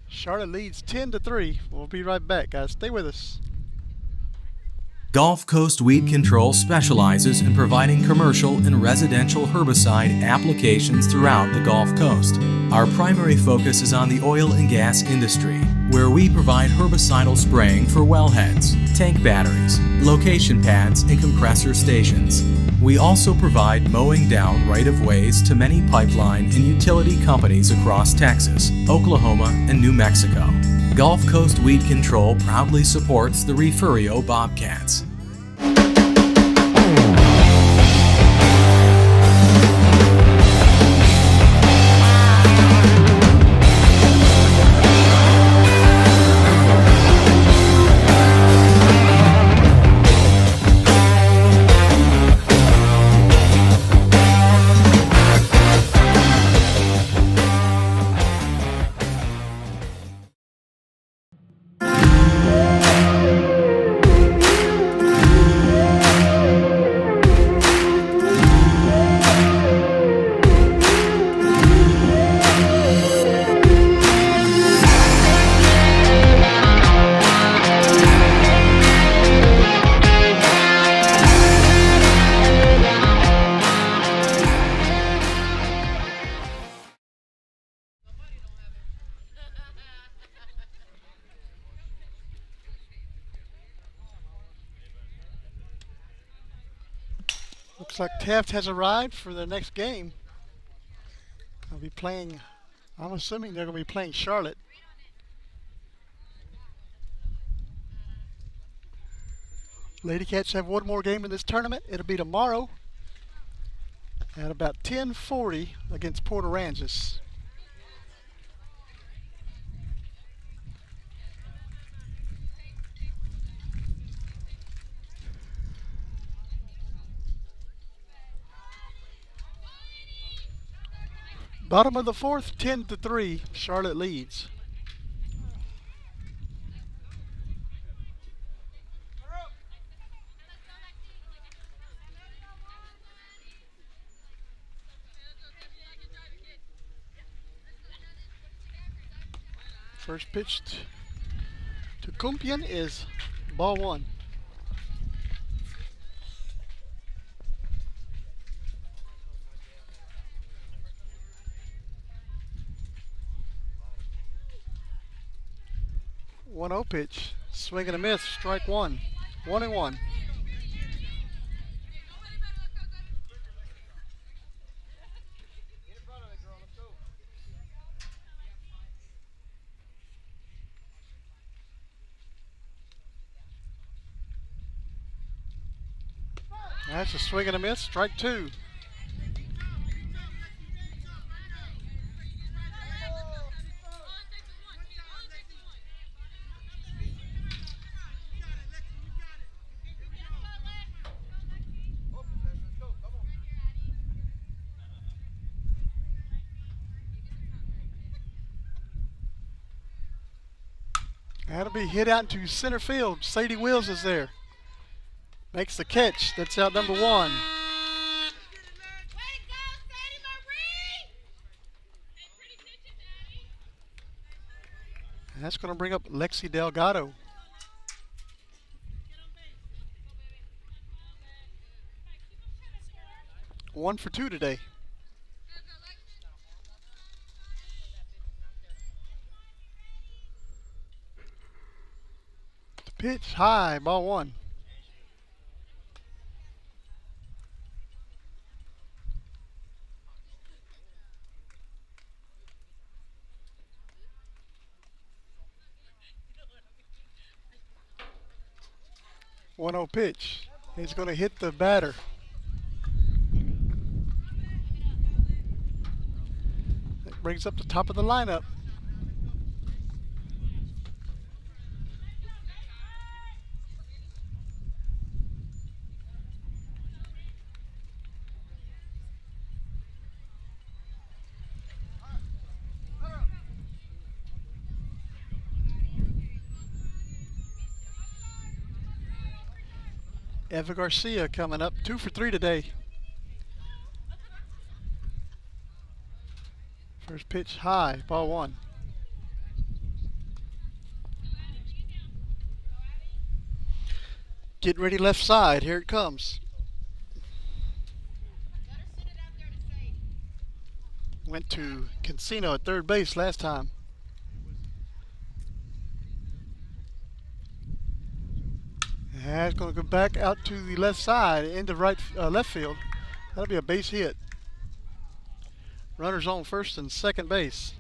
Charlotte leads 10-3. We'll be right back, guys. Stay with us. Gulf Coast Weed Control specializes in providing commercial and residential herbicide applications throughout the Gulf Coast. Our primary focus is on the oil and gas industry. where we provide herbicidal spraying for wellheads, tank batteries, location pads, and compressor stations. We also provide mowing down right-of-ways to many pipeline and utility companies across Texas, Oklahoma, and New Mexico. Gulf Coast Weed Control proudly supports the Refugio Bobcats. Looks like Taft has arrived for their next game. They'll be playing, I'm assuming they're going to be playing Charlotte. Lady Cats have one more game in this tournament. It'll be tomorrow at about 10:40 against Port Aransas. Bottom of the fourth, 10-3, Charlotte leads. First pitch to Kumpian is ball one. One 0 pitch, swing and a miss, strike one, 1-1. That's a swing and a miss, strike two. That'll be hit out into center field. Sadie Wills is there. Makes the catch. That's out number one. And that's going to bring up Lexi Delgado. One for two today. The pitch high, ball one. One 0 pitch. He's going to hit the batter. That brings up the top of the lineup. Eva Garcia coming up, 2 for 3 today. First pitch high, ball one. Getting ready left side, here it comes. Went to Cancino at third base last time. And it's going to go back out to the left side into left field. That'll be a base hit. Runners on first and second base.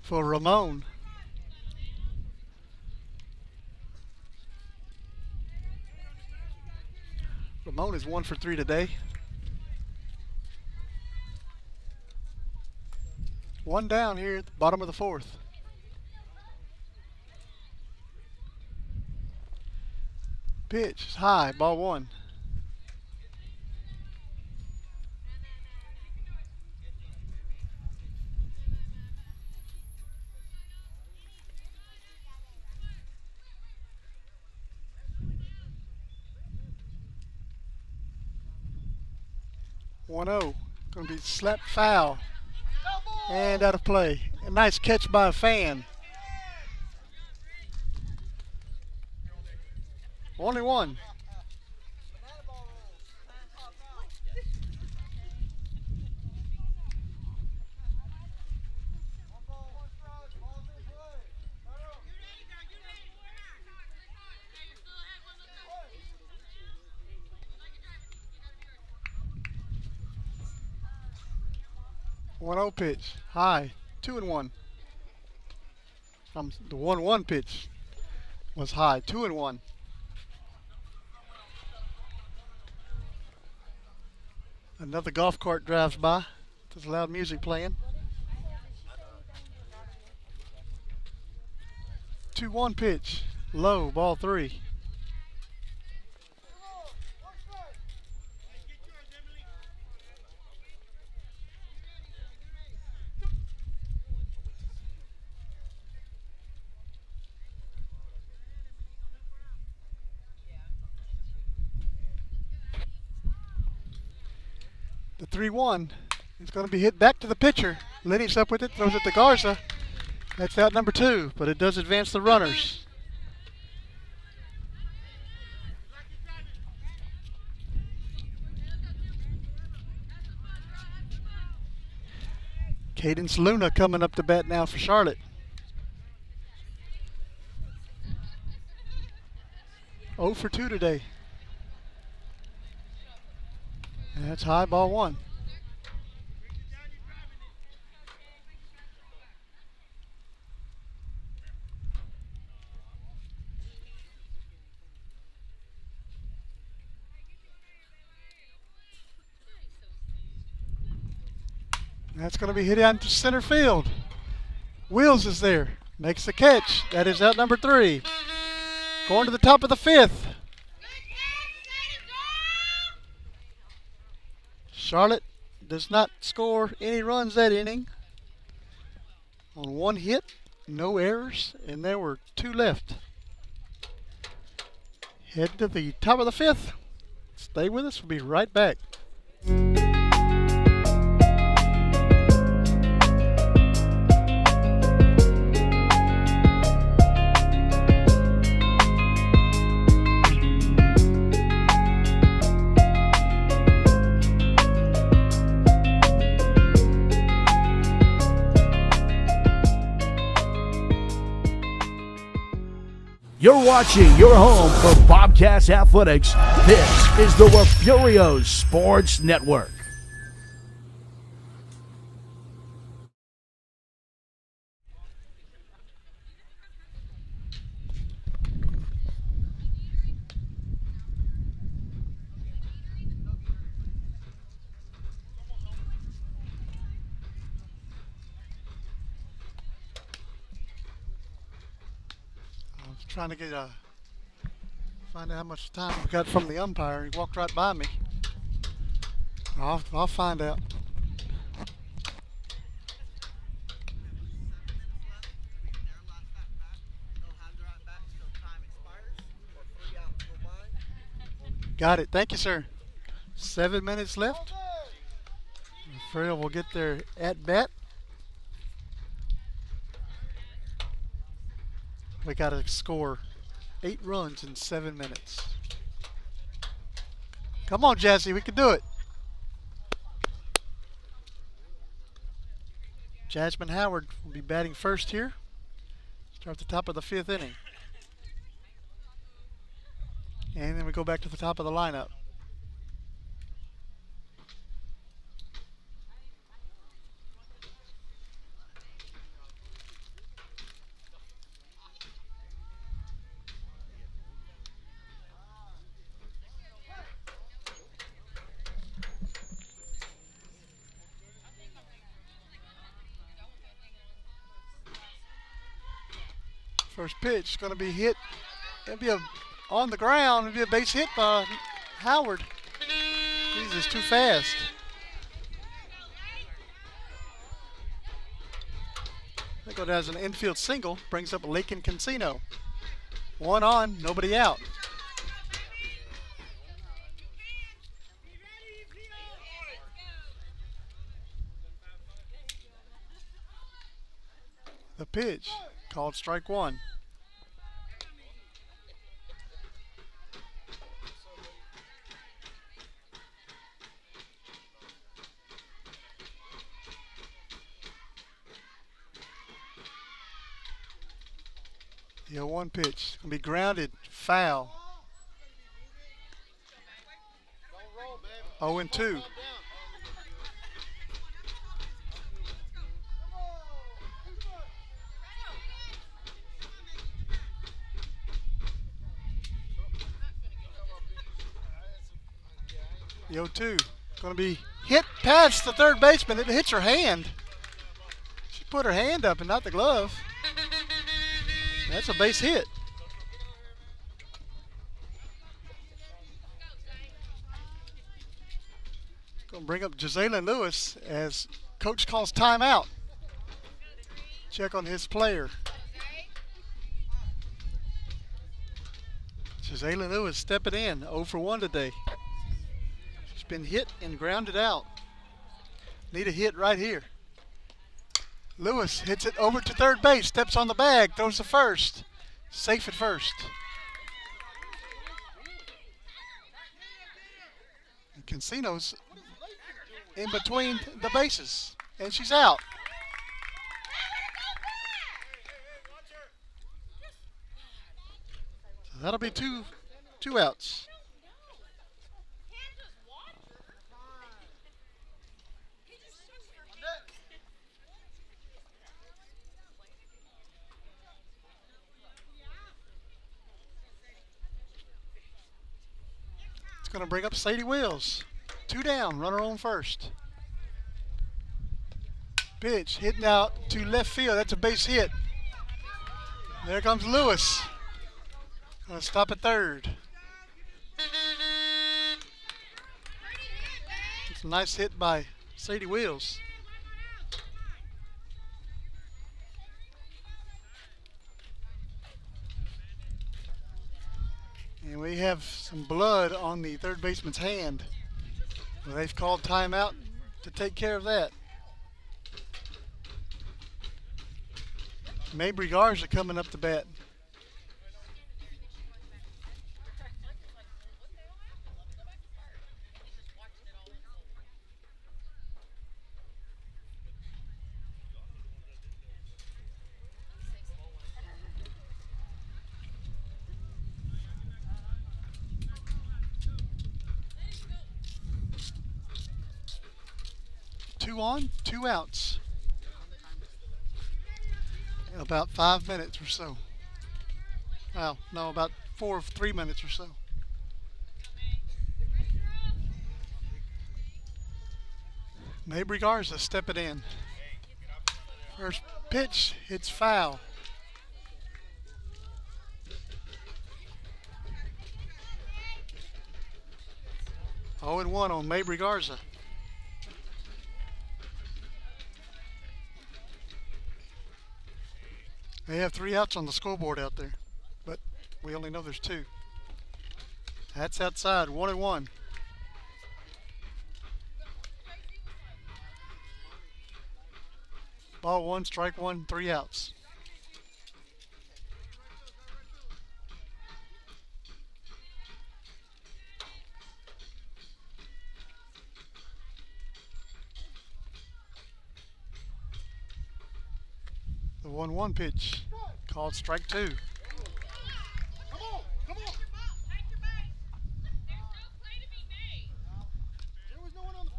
For Ramon. Ramon is 1 for 3 today. One down here at the bottom of the fourth. Pitch is high, ball 1. One 0. Going to be slapped foul and out of play. A nice catch by a fan. Only one. One 0 pitch, high, 2-1. The 1-1 pitch was high, 2-1. Another golf cart drives by. There's loud music playing. 2-1 pitch, low, ball 3. The 3-1 is going to be hit back to the pitcher. Lenny's up with it, throws it to Garza. That's out number 2, but it does advance the runners. Cadence Luna coming up to bat now for Charlotte. 0 for 2 today. And that's high, ball 1. That's going to be hit out to center field. Wheels is there. Makes the catch. That is out number 3. Going to the top of the 5th. Charlotte does not score any runs that inning. On 1 hit, no errors, and there were 2 left. Head to the top of the 5th. Stay with us. We'll be right back. You're watching your home for Bobcats Athletics. This is the Refugio Sports Network. Trying to get find out how much time we got from the umpire. He walked right by me. I'll find out. Got it. Thank you, sir. 7 minutes left. Freya will get their at bat. We got to score 8 runs in 7 minutes. Come on, Jazzy, we can do it. Jasmine Howard will be batting first here. Start the top of the 5th inning. And then we go back to the top of the lineup. First pitch is going to be hit. It'll be on the ground. It'll be a base hit by Howard. He's just too fast. They go down as an infield single. Brings up Lakin Cancino. 1 on, nobody out. The pitch, called strike 1. The 0-1 pitch, gonna be grounded, foul. 0-2. The 0-2 going to be hit past the third baseman. It hits her hand. She put her hand up and not the glove. That's a base hit. Going to bring up Jazalyn Lewis as coach calls timeout. Check on his player. Jazalyn Lewis stepping in, 0 for 1 today. She's been hit and grounded out. Need a hit right here. Lewis hits it over to third base, steps on the bag, throws to first. Safe at first. And Cancino's in between the bases, and she's out. So that'll be two outs. It's going to bring up Sadie Wills. 2 down, runner on first. Pitch hitting out to left field. That's a base hit. There comes Lewis. Going to stop at third. It's a nice hit by Sadie Wills. And we have some blood on the third baseman's hand. Well, they've called timeout to take care of that. Mabry Garza coming up to bat. Two on, 2 outs. In about 5 minutes or so. Well, no, about 3 minutes or so. Mabry Garza stepping in. First pitch, it's foul. Oh and 1 on Mabry Garza. They have 3 outs on the scoreboard out there, but we only know there's 2. That's outside, 1-1. Ball 1, strike 1, 3 outs. The 1-1 pitch called strike 2. Come on, come on. Take your base. There's no play to be made. There was no one on the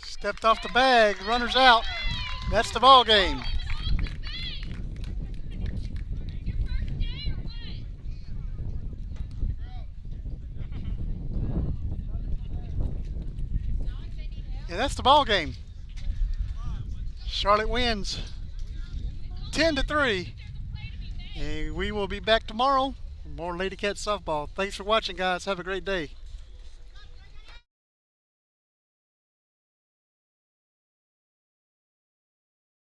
Stepped off the bag, runner's out. That's the ball game. Yeah, that's the ball game. Charlotte wins 10-3. And we will be back tomorrow for more Lady Cat softball. Thanks for watching, guys. Have a great day.